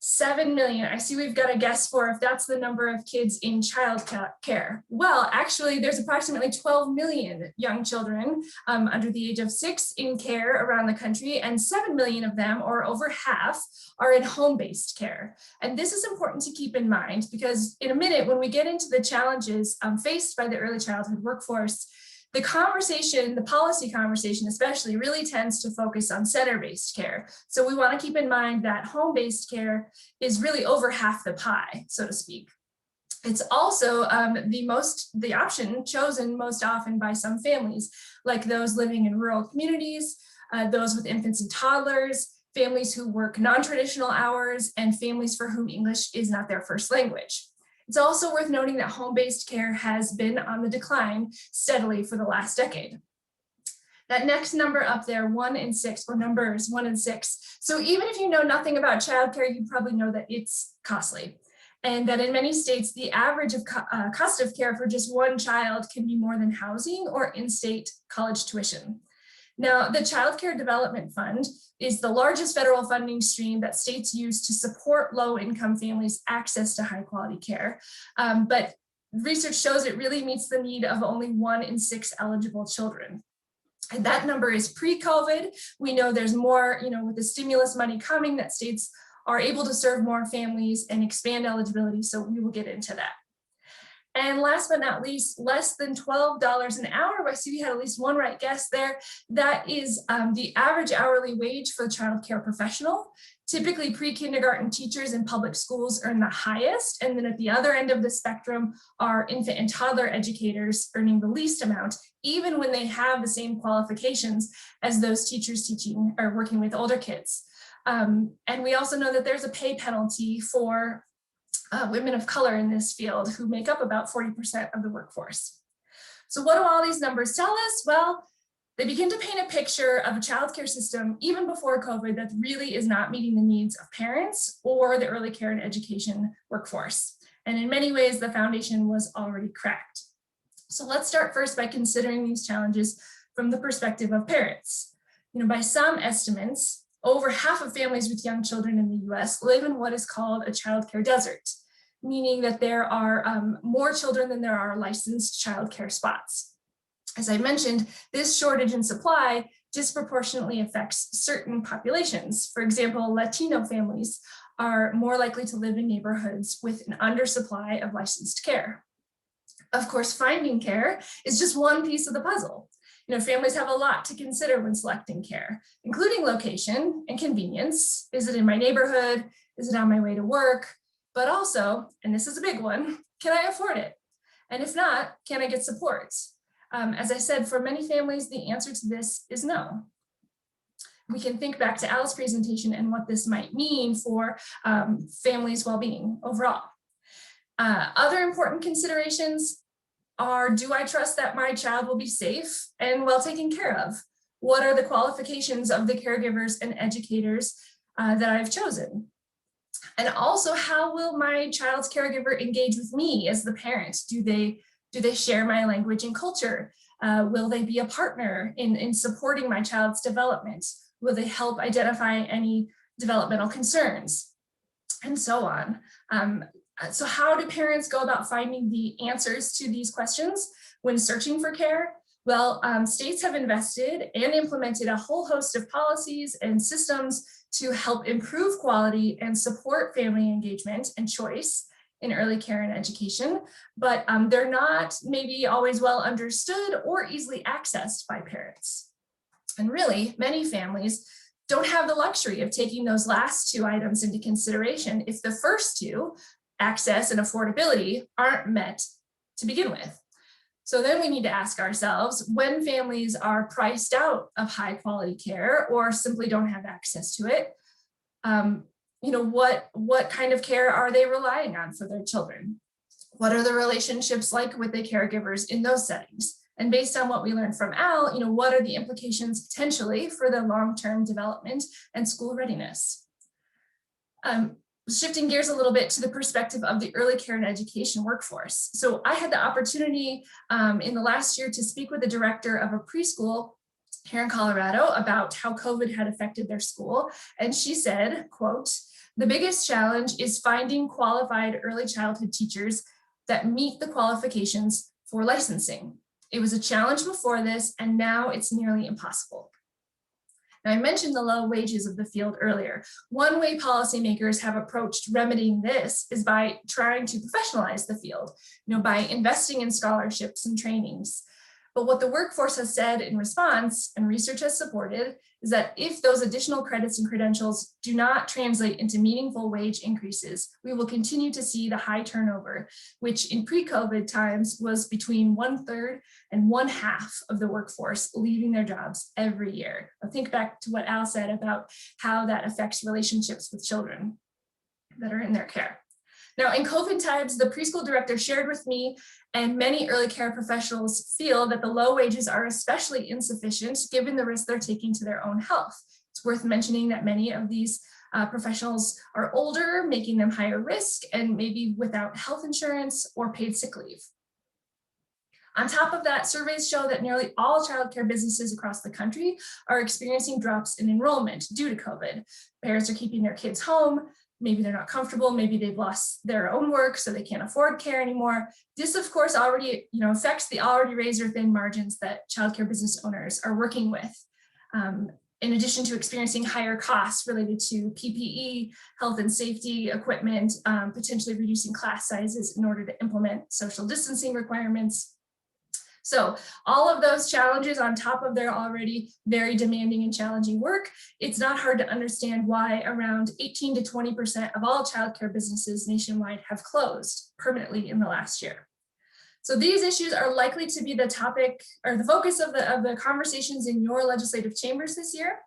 S1: 7 million, I see we've got a guess for if that's the number of kids in childcare. Well, actually, there's approximately 12 million young children under the age of 6 in care around the country, and 7 million of them, or over half, are in home-based care. And this is important to keep in mind because in a minute, when we get into the challenges faced by the early childhood workforce, the conversation, the policy conversation especially, really tends to focus on center-based care. So we want to keep in mind that home-based care is really over half the pie, so to speak. It's also the option chosen most often by some families, like those living in rural communities, those with infants and toddlers, families who work non-traditional hours, and families for whom English is not their first language. It's also worth noting that home-based care has been on the decline steadily for the last decade. That next number up there, 1 in 6, or numbers 1 in 6. So even if you know nothing about childcare, you probably know that it's costly. And that in many states, the average of cost of care for just one child can be more than housing or in-state college tuition. Now, the Child Care Development Fund is the largest federal funding stream that states use to support low-income families' access to high-quality care. But research shows it really meets the need of only 1 in 6 eligible children. And that number is pre-COVID. We know there's more, with the stimulus money coming, that states are able to serve more families and expand eligibility. So we will get into that. And last but not least, less than $12 an hour. I see we had at least one right guess there. That is the average hourly wage for a child care professional. Typically, pre-kindergarten teachers in public schools earn the highest. And then at the other end of the spectrum are infant and toddler educators earning the least amount, even when they have the same qualifications as those teachers teaching or working with older kids. And we also know that there's a pay penalty for women of color in this field, who make up about 40% of the workforce. So what do all these numbers tell us? Well, they begin to paint a picture of a childcare system, even before COVID, that really is not meeting the needs of parents or the early care and education workforce. And in many ways, the foundation was already cracked. So let's start first by considering these challenges from the perspective of parents. By some estimates, over half of families with young children in the US live in what is called a childcare desert, meaning that there are more children than there are licensed childcare spots. As I mentioned, this shortage in supply disproportionately affects certain populations. For example, Latino families are more likely to live in neighborhoods with an undersupply of licensed care. Of course, finding care is just one piece of the puzzle. Families have a lot to consider when selecting care, including location and convenience. Is it in my neighborhood? Is it on my way to work? But also, and this is a big one, can I afford it? And if not, can I get support? As I said, for many families, the answer to this is no. We can think back to Al's presentation and what this might mean for families' well-being overall. Other important considerations are, do I trust that my child will be safe and well taken care of? What are the qualifications of the caregivers and educators that I've chosen? And also, how will my child's caregiver engage with me as the parent? Do they share my language and culture? Will they be a partner in supporting my child's development? Will they help identify any developmental concerns? And so on. So how do parents go about finding the answers to these questions when searching for care? Well, states have invested and implemented a whole host of policies and systems to help improve quality and support family engagement and choice in early care and education, but they're not maybe always well understood or easily accessed by parents. And really, many families don't have the luxury of taking those last two items into consideration if the first two, access and affordability, aren't met to begin with. So then we need to ask ourselves, when families are priced out of high quality care or simply don't have access to it, what kind of care are they relying on for their children? What are the relationships like with the caregivers in those settings? And based on what we learned from Al, what are the implications potentially for the long-term development and school readiness? Shifting gears a little bit to the perspective of the early care and education workforce. So I had the opportunity in the last year to speak with the director of a preschool here in Colorado about how COVID had affected their school. And she said, quote, "The biggest challenge is finding qualified early childhood teachers that meet the qualifications for licensing. It was a challenge before this, and now it's nearly impossible." Now, I mentioned the low wages of the field earlier. One way policymakers have approached remedying this is by trying to professionalize the field, by investing in scholarships and trainings. But what the workforce has said in response, and research has supported, is that if those additional credits and credentials do not translate into meaningful wage increases, we will continue to see the high turnover, which in pre-COVID times was between 1/3 and 1/2 of the workforce leaving their jobs every year. Now think back to what Al said about how that affects relationships with children that are in their care. Now, in COVID times, the preschool director shared with me, and many early care professionals feel that the low wages are especially insufficient given the risk they're taking to their own health. It's worth mentioning that many of these professionals are older, making them higher risk and maybe without health insurance or paid sick leave. On top of that, surveys show that nearly all childcare businesses across the country are experiencing drops in enrollment due to COVID. Parents are keeping their kids home. Maybe they're not comfortable. Maybe they've lost their own work, so they can't afford care anymore. This, of course, already affects the already razor-thin margins that childcare business owners are working with. In addition to experiencing higher costs related to PPE, health and safety equipment, potentially reducing class sizes in order to implement social distancing requirements. So all of those challenges on top of their already very demanding and challenging work, it's not hard to understand why around 18 to 20% of all childcare businesses nationwide have closed permanently in the last year. So these issues are likely to be the topic or the focus of the conversations in your legislative chambers this year.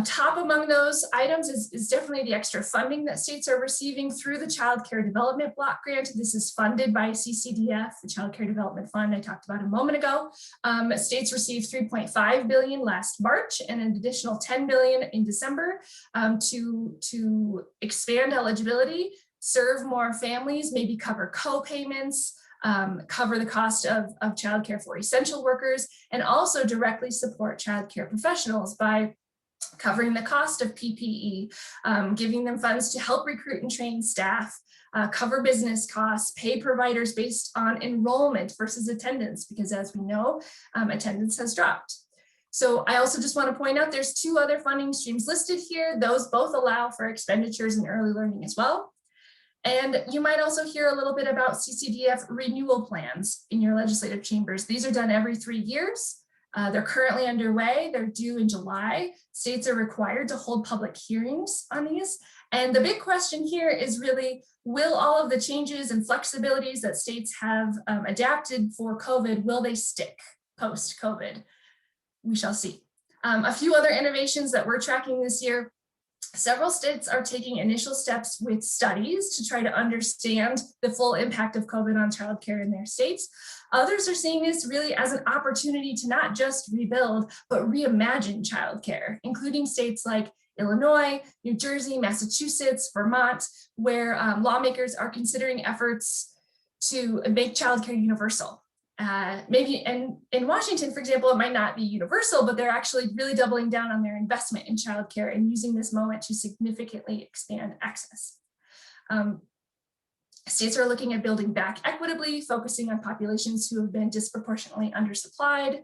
S1: Top among those items is definitely the extra funding that states are receiving through the Child Care Development Block Grant. This is funded by CCDF, the Child Care Development Fund I talked about a moment ago. States received $3.5 billion last March and an additional $10 billion in December to expand eligibility, serve more families, maybe cover co-payments, cover the cost of childcare for essential workers, and also directly support childcare professionals by covering the cost of PPE, giving them funds to help recruit and train staff, cover business costs, pay providers based on enrollment versus attendance, because as we know, attendance has dropped. So I also just want to point out there's two other funding streams listed here. Those both allow for expenditures in early learning as well. And you might also hear a little bit about CCDF renewal plans in your legislative chambers. These are done every 3 years. They're currently underway. They're due in July. States are required to hold public hearings on these. And the big question here is really, will all of the changes and flexibilities that states have adapted for COVID, will they stick post-COVID? We shall see. A few other innovations that we're tracking this year. Several states are taking initial steps with studies to try to understand the full impact of COVID on childcare in their states. Others are seeing this really as an opportunity to not just rebuild, but reimagine childcare, including states like Illinois, New Jersey, Massachusetts, Vermont, where lawmakers are considering efforts to make childcare universal. Maybe in Washington, for example, it might not be universal, but they're actually really doubling down on their investment in childcare and using this moment to significantly expand access. States are looking at building back equitably, focusing on populations who have been disproportionately undersupplied.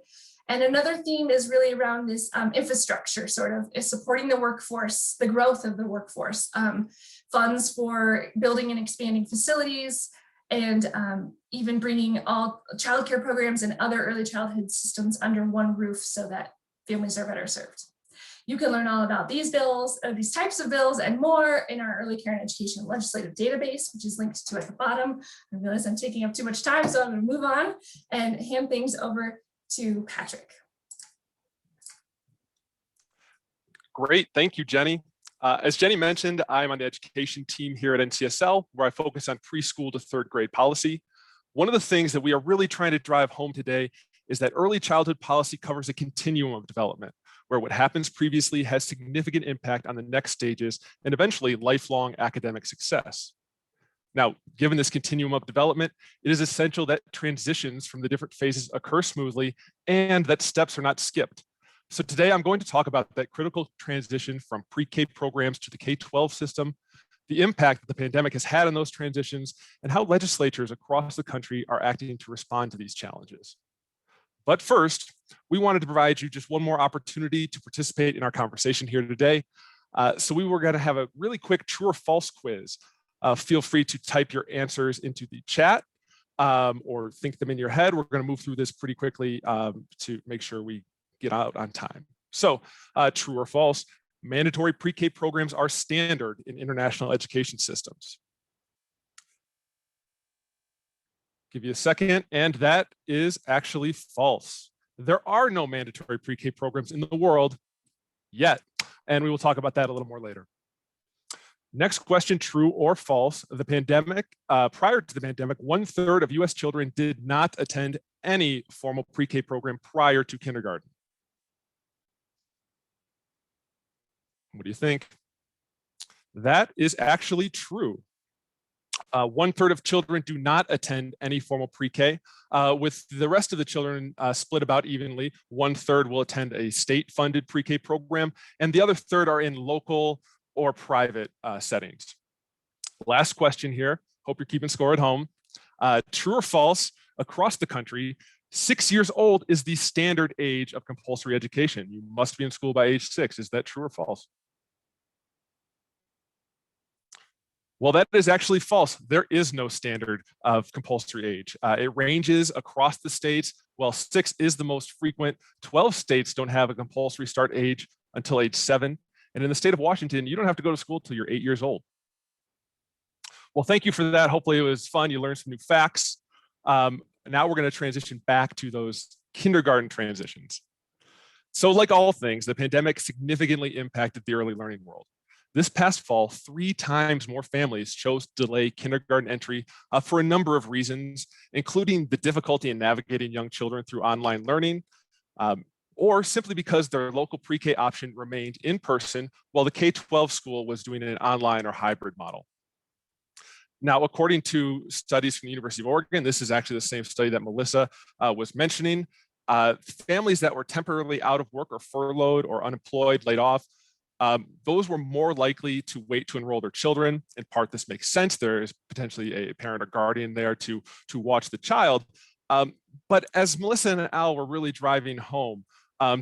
S1: And another theme is really around this infrastructure, sort of is supporting the workforce, the growth of the workforce, funds for building and expanding facilities, and even bringing all childcare programs and other early childhood systems under one roof so that families are better served. You can learn all about these bills, these types of bills and more in our early care and education legislative database, which is linked to at the bottom. I realize I'm taking up too much time, so I'm going to move on and hand things over to Patrick.
S4: Great, thank you, Jenny. As Jenny mentioned, I'm on the education team here at NCSL, where I focus on preschool to third grade policy. One of the things that we are really trying to drive home today is that early childhood policy covers a continuum of development, where what happens previously has significant impact on the next stages and eventually lifelong academic success. Now, given this continuum of development, it is essential that transitions from the different phases occur smoothly and that steps are not skipped. So today I'm going to talk about that critical transition from pre-K programs to the K-12 system, the impact that the pandemic has had on those transitions, and how legislatures across the country are acting to respond to these challenges. But first, we wanted to provide you just one more opportunity to participate in our conversation here today. So we were going to have a really quick true or false quiz. Feel free to type your answers into the chat or think them in your head. We're going to move through this pretty quickly to make sure we get out on time. So true or false, mandatory pre-K programs are standard in international education systems. Give you a second, and that is actually false. There are no mandatory pre-K programs in the world yet, and we will talk about that a little more later. Next question, true or false? The pandemic, prior to the pandemic, 1/3 of US children did not attend any formal pre-K program prior to kindergarten. What do you think? That is actually true. 1/3 of children do not attend any formal pre-K, with the rest of the children split about evenly. 1/3 will attend a state-funded pre-K program, and the other third are in local or private settings. Last question here. Hope you're keeping score at home. True or false? Across the country, 6 years old is the standard age of compulsory education. You must be in school by age 6. Is that true or false? Well, that is actually false. There is no standard of compulsory age. It ranges across the states. While 6 is the most frequent, 12 states don't have a compulsory start age until age 7. And in the state of Washington, you don't have to go to school till you're 8 years old. Well, thank you for that. Hopefully it was fun. You learned some new facts. Now we're going to transition back to those kindergarten transitions. So like all things, the pandemic significantly impacted the early learning world. This past fall, 3 times more families chose to delay kindergarten entry for a number of reasons, including the difficulty in navigating young children through online learning, or simply because their local pre-K option remained in person while the K-12 school was doing an online or hybrid model. Now, according to studies from the University of Oregon, this is actually the same study that Melissa was mentioning, families that were temporarily out of work or furloughed or unemployed, laid off, those were more likely to wait to enroll their children. In part, this makes sense. There is potentially a parent or guardian there to watch the child. But as Melissa and Al were really driving home,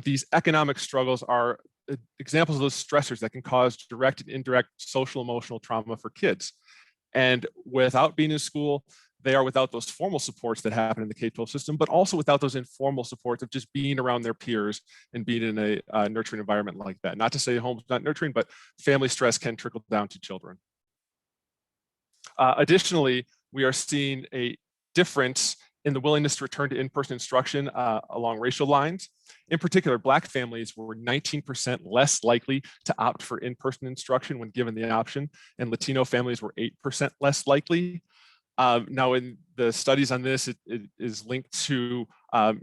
S4: these economic struggles are examples of those stressors that can cause direct and indirect social emotional trauma for kids. And without being in school, they are without those formal supports that happen in the K-12 system, but also without those informal supports of just being around their peers and being in a nurturing environment like that. Not to say home's not nurturing, but family stress can trickle down to children. Additionally, we are seeing a difference in the willingness to return to in-person instruction along racial lines. In particular, Black families were 19% less likely to opt for in-person instruction when given the option, and Latino families were 8% less likely. Now, in the studies on this, it is linked to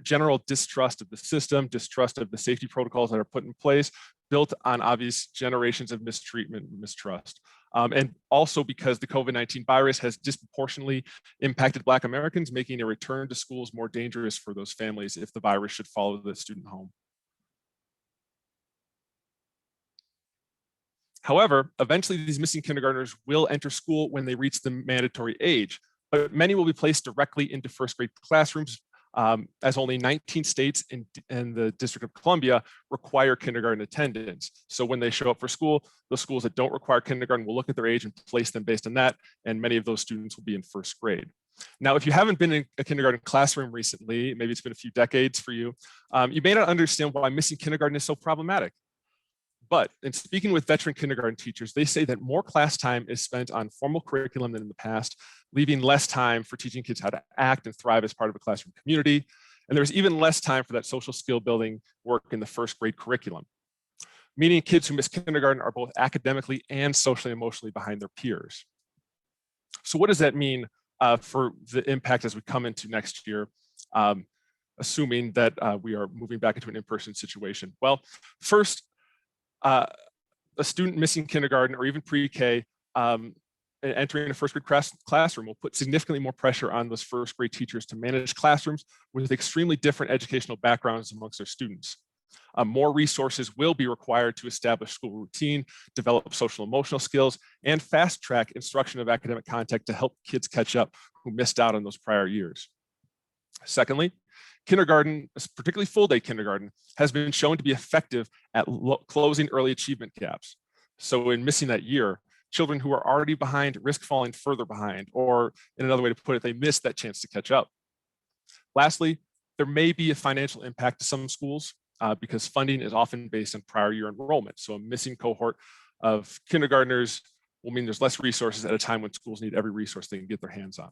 S4: general distrust of the system, distrust of the safety protocols that are put in place, built on obvious generations of mistreatment and mistrust. And also because the COVID-19 virus has disproportionately impacted Black Americans, making a return to schools more dangerous for those families if the virus should follow the student home. However, eventually these missing kindergartners will enter school when they reach the mandatory age, but many will be placed directly into first grade classrooms, as only 19 states and the District of Columbia require kindergarten attendance. So when they show up for school, the schools that don't require kindergarten will look at their age and place them based on that, and many of those students will be in first grade. Now, if you haven't been in a kindergarten classroom recently, maybe it's been a few decades for you, you may not understand why missing kindergarten is so problematic. But in speaking with veteran kindergarten teachers, they say that more class time is spent on formal curriculum than in the past, leaving less time for teaching kids how to act and thrive as part of a classroom community. And there's even less time for that social skill building work in the first grade curriculum, meaning kids who miss kindergarten are both academically and socially emotionally behind their peers. So what does that mean for the impact as we come into next year, assuming that we are moving back into an in-person situation? Well, first, a student missing kindergarten or even pre-K entering a first grade classroom will put significantly more pressure on those first grade teachers to manage classrooms with extremely different educational backgrounds amongst their students. More resources will be required to establish school routine, develop social emotional skills, and fast track instruction of academic content to help kids catch up who missed out on those prior years. Secondly, kindergarten, particularly full-day kindergarten, has been shown to be effective at closing early achievement gaps. So in missing that year, children who are already behind risk falling further behind, or in another way to put it, they miss that chance to catch up. Lastly, there may be a financial impact to some schools because funding is often based on prior year enrollment. So a missing cohort of kindergartners will mean there's less resources at a time when schools need every resource they can get their hands on.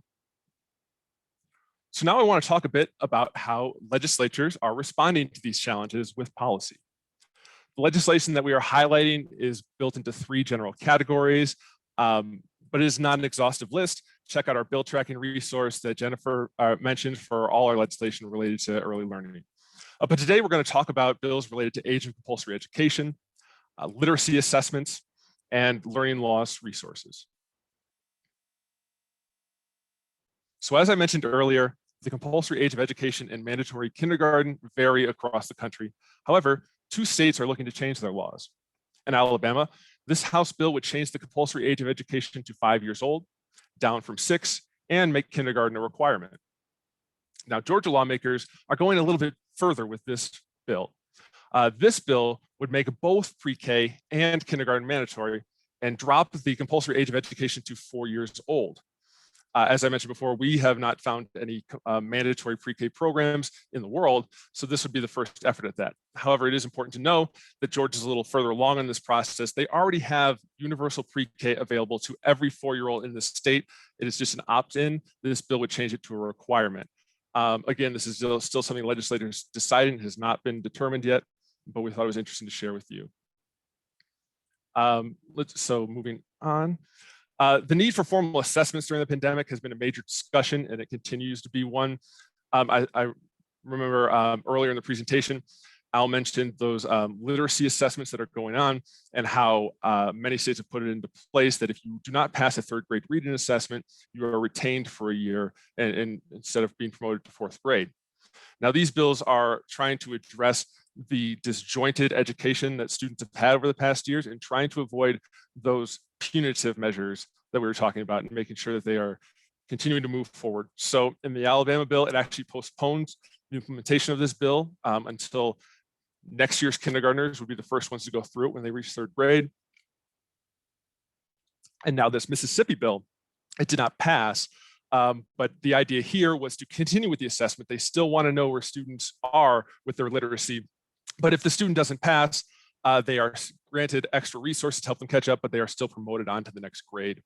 S4: So now I want to talk a bit about how legislatures are responding to these challenges with policy. The legislation that we are highlighting is built into 3 general categories. But it is not an exhaustive list. Check out our bill tracking resource that Jennifer mentioned for all our legislation related to early learning. But today we're going to talk about bills related to age and compulsory education, literacy assessments, and learning loss resources. So as I mentioned earlier, the compulsory age of education and mandatory kindergarten vary across the country. However, 2 states are looking to change their laws. In Alabama, this House bill would change the compulsory age of education to 5 years old, down from 6, and make kindergarten a requirement. Now, Georgia lawmakers are going a little bit further with this bill. This bill would make both pre-K and kindergarten mandatory and drop the compulsory age of education to 4 years old. As I mentioned before, we have not found any mandatory pre-K programs in the world, so this would be the first effort at that. However, it is important to know that Georgia is a little further along in this process. They already have universal pre-K available to every 4-year-old in the state. It is just an opt-in. This bill would change it to a requirement. Again, this is still something legislators deciding, has not been determined yet, but we thought it was interesting to share with you. So moving on. The need for formal assessments during the pandemic has been a major discussion, and it continues to be one. I remember earlier in the presentation, Al mentioned those literacy assessments that are going on and how many states have put it into place that if you do not pass a 3rd grade reading assessment, you are retained for a year and instead of being promoted to 4th grade. Now, these bills are trying to address the disjointed education that students have had over the past years and trying to avoid those punitive measures that we were talking about and making sure that they are continuing to move forward. So in the Alabama bill, it actually postpones the implementation of this bill until next year's kindergartners would be the first ones to go through it when they reach 3rd grade. And now this Mississippi bill, it did not pass, but the idea here was to continue with the assessment. They still want to know where students are with their literacy. But if the student doesn't pass, they are granted extra resources to help them catch up, but they are still promoted on to the next grade.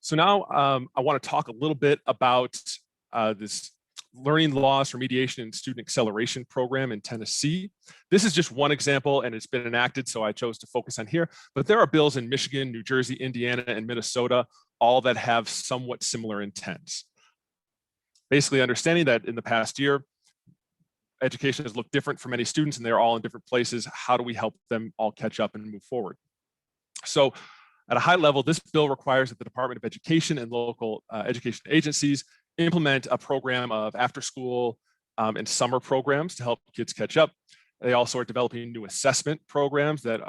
S4: So now I want to talk a little bit about this learning loss remediation and student acceleration program in Tennessee. This is just one example, and it's been enacted, so I chose to focus on here. But there are bills in Michigan, New Jersey, Indiana, and Minnesota, all that have somewhat similar intents. Basically understanding that in the past year, education has looked different for many students and they're all in different places. How do we help them all catch up and move forward? So at a high level, this bill requires that the Department of Education and local education agencies implement a program of after-school and summer programs to help kids catch up. They also are developing new assessment programs that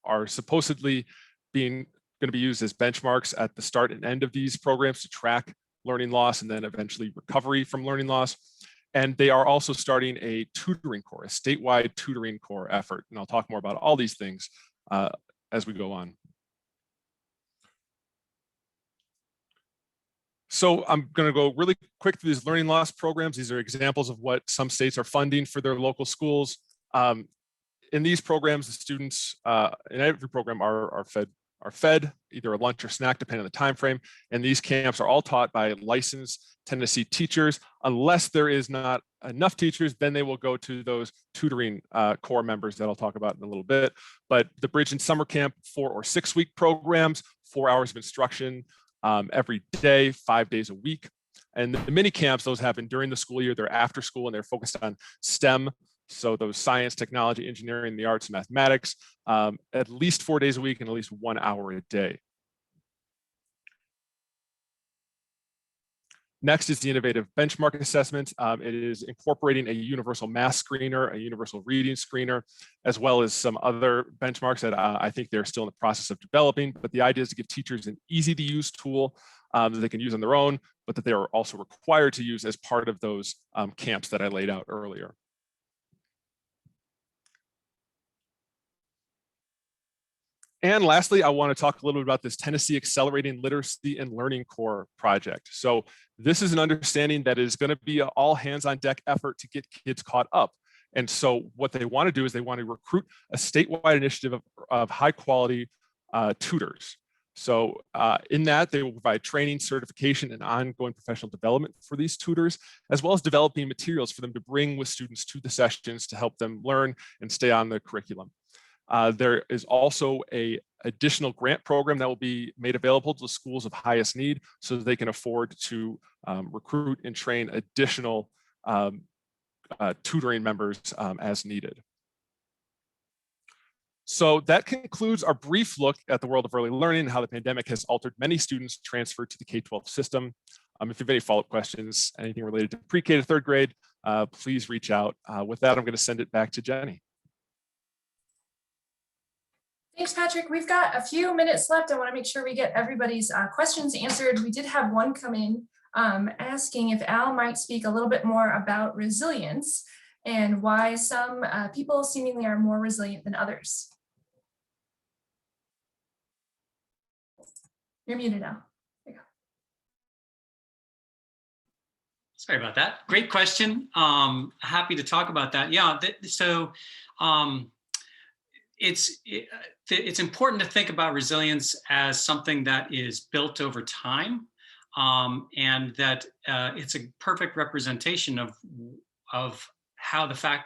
S4: are supposedly going to be used as benchmarks at the start and end of these programs to track learning loss and then eventually recovery from learning loss. And they are also starting a tutoring corps, a statewide tutoring corps effort. And I'll talk more about all these things as we go on. So I'm going to go really quick through these learning loss programs. These are examples of what some states are funding for their local schools. In these programs, the students in every program are fed either a lunch or snack, depending on the time frame. And these camps are all taught by licensed Tennessee teachers. Unless there is not enough teachers, then they will go to those tutoring corps members that I'll talk about in a little bit. But the Bridge and Summer Camp 4 or 6 week programs, 4 hours of instruction every day, 5 days a week. And the mini camps, those happen during the school year. They're after school and they're focused on STEM. So those science, technology, engineering, the arts, and mathematics, at least 4 days a week and at least 1 hour a day. Next is the innovative benchmark assessment. It is incorporating a universal math screener, a universal reading screener, as well as some other benchmarks that I think they're still in the process of developing. But the idea is to give teachers an easy to use tool that they can use on their own, but that they are also required to use as part of those camps that I laid out earlier. And lastly, I want to talk a little bit about this Tennessee Accelerating Literacy and Learning Corps project. So this is an understanding that is going to be an all hands on deck effort to get kids caught up. And so what they want to do is they want to recruit a statewide initiative of high quality tutors. So in that, they will provide training, certification, and ongoing professional development for these tutors, as well as developing materials for them to bring with students to the sessions to help them learn and stay on the curriculum. There is also an additional grant program that will be made available to the schools of highest need so that they can afford to recruit and train additional tutoring members as needed. So that concludes our brief look at the world of early learning and how the pandemic has altered many students transferred to the K-12 system. If you have any follow-up questions, anything related to pre-K to third grade, please reach out. With that, I'm going to send it back to Jenny.
S1: Thanks, Patrick. We've got a few minutes left. I want to make sure we get everybody's questions answered. We did have one come in asking if Al might speak a little bit more about resilience and why some people seemingly are more resilient than others. You're muted now. There you go.
S2: Sorry about that. Great question. Happy to talk about that. Yeah, it's important to think about resilience as something that is built over time, and that it's a perfect representation of how the fact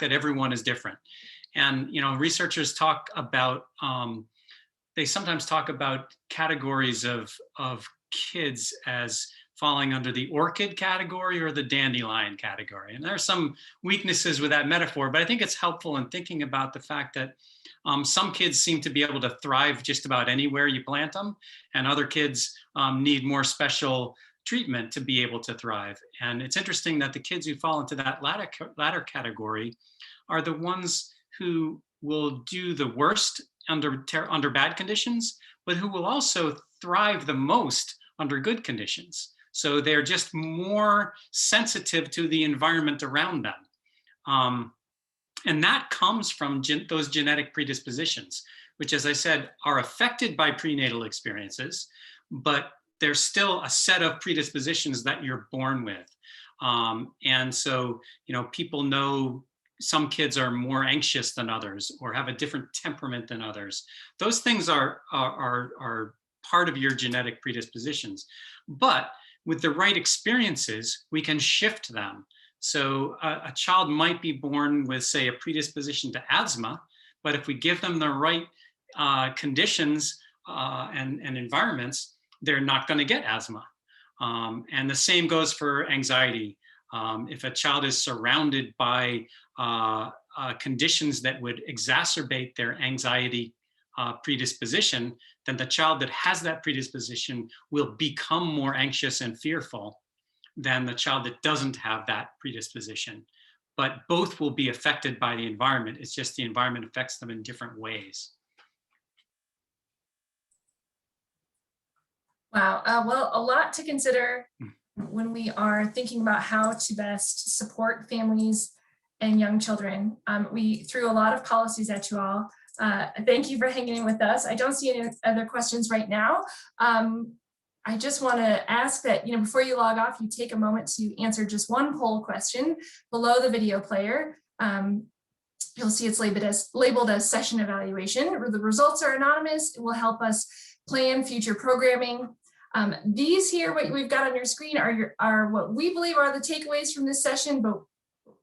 S2: that everyone is different. And researchers talk about they sometimes talk about categories of kids as falling under the orchid category or the dandelion category. And there are some weaknesses with that metaphor, but I think it's helpful in thinking about the fact that some kids seem to be able to thrive just about anywhere you plant them, and other kids need more special treatment to be able to thrive. And it's interesting that the kids who fall into that latter category are the ones who will do the worst under bad conditions, but who will also thrive the most under good conditions. So they're just more sensitive to the environment around them. And that comes from those genetic predispositions, which, as I said, are affected by prenatal experiences, but there's still a set of predispositions that you're born with. And so, people know some kids are more anxious than others or have a different temperament than others. Those things are part of your genetic predispositions. But with the right experiences, we can shift them. So a child might be born with, say, a predisposition to asthma, but if we give them the right conditions and environments, they're not going to get asthma. And the same goes for anxiety. If a child is surrounded by conditions that would exacerbate their anxiety predisposition, then the child that has that predisposition will become more anxious and fearful than the child that doesn't have that predisposition. But both will be affected by the environment. It's just the environment affects them in different ways.
S1: Wow, well, a lot to consider when we are thinking about how to best support families and young children. We threw a lot of policies at you all. Thank you for hanging in with us. I don't see any other questions right now. I just want to ask that, before you log off, you take a moment to answer just one poll question below the video player. You'll see it's labeled as session evaluation. The results are anonymous. It will help us plan future programming. These here, what we've got on your screen are what we believe are the takeaways from this session, but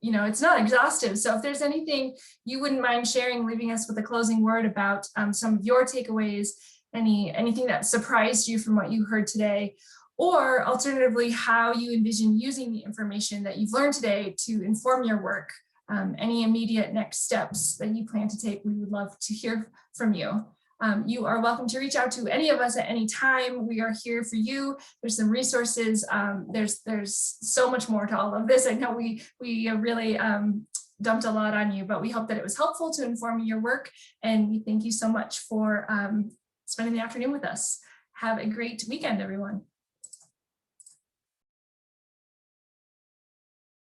S1: it's not exhaustive. So if there's anything you wouldn't mind sharing, leaving us with a closing word about some of your takeaways, anything that surprised you from what you heard today, or alternatively, how you envision using the information that you've learned today to inform your work, any immediate next steps that you plan to take, we would love to hear from you. You are welcome to reach out to any of us at any time. We are here for you. There's some resources. There's so much more to all of this. I know we really dumped a lot on you, but we hope that it was helpful to inform your work. And we thank you so much for spending the afternoon with us. Have a great weekend, everyone.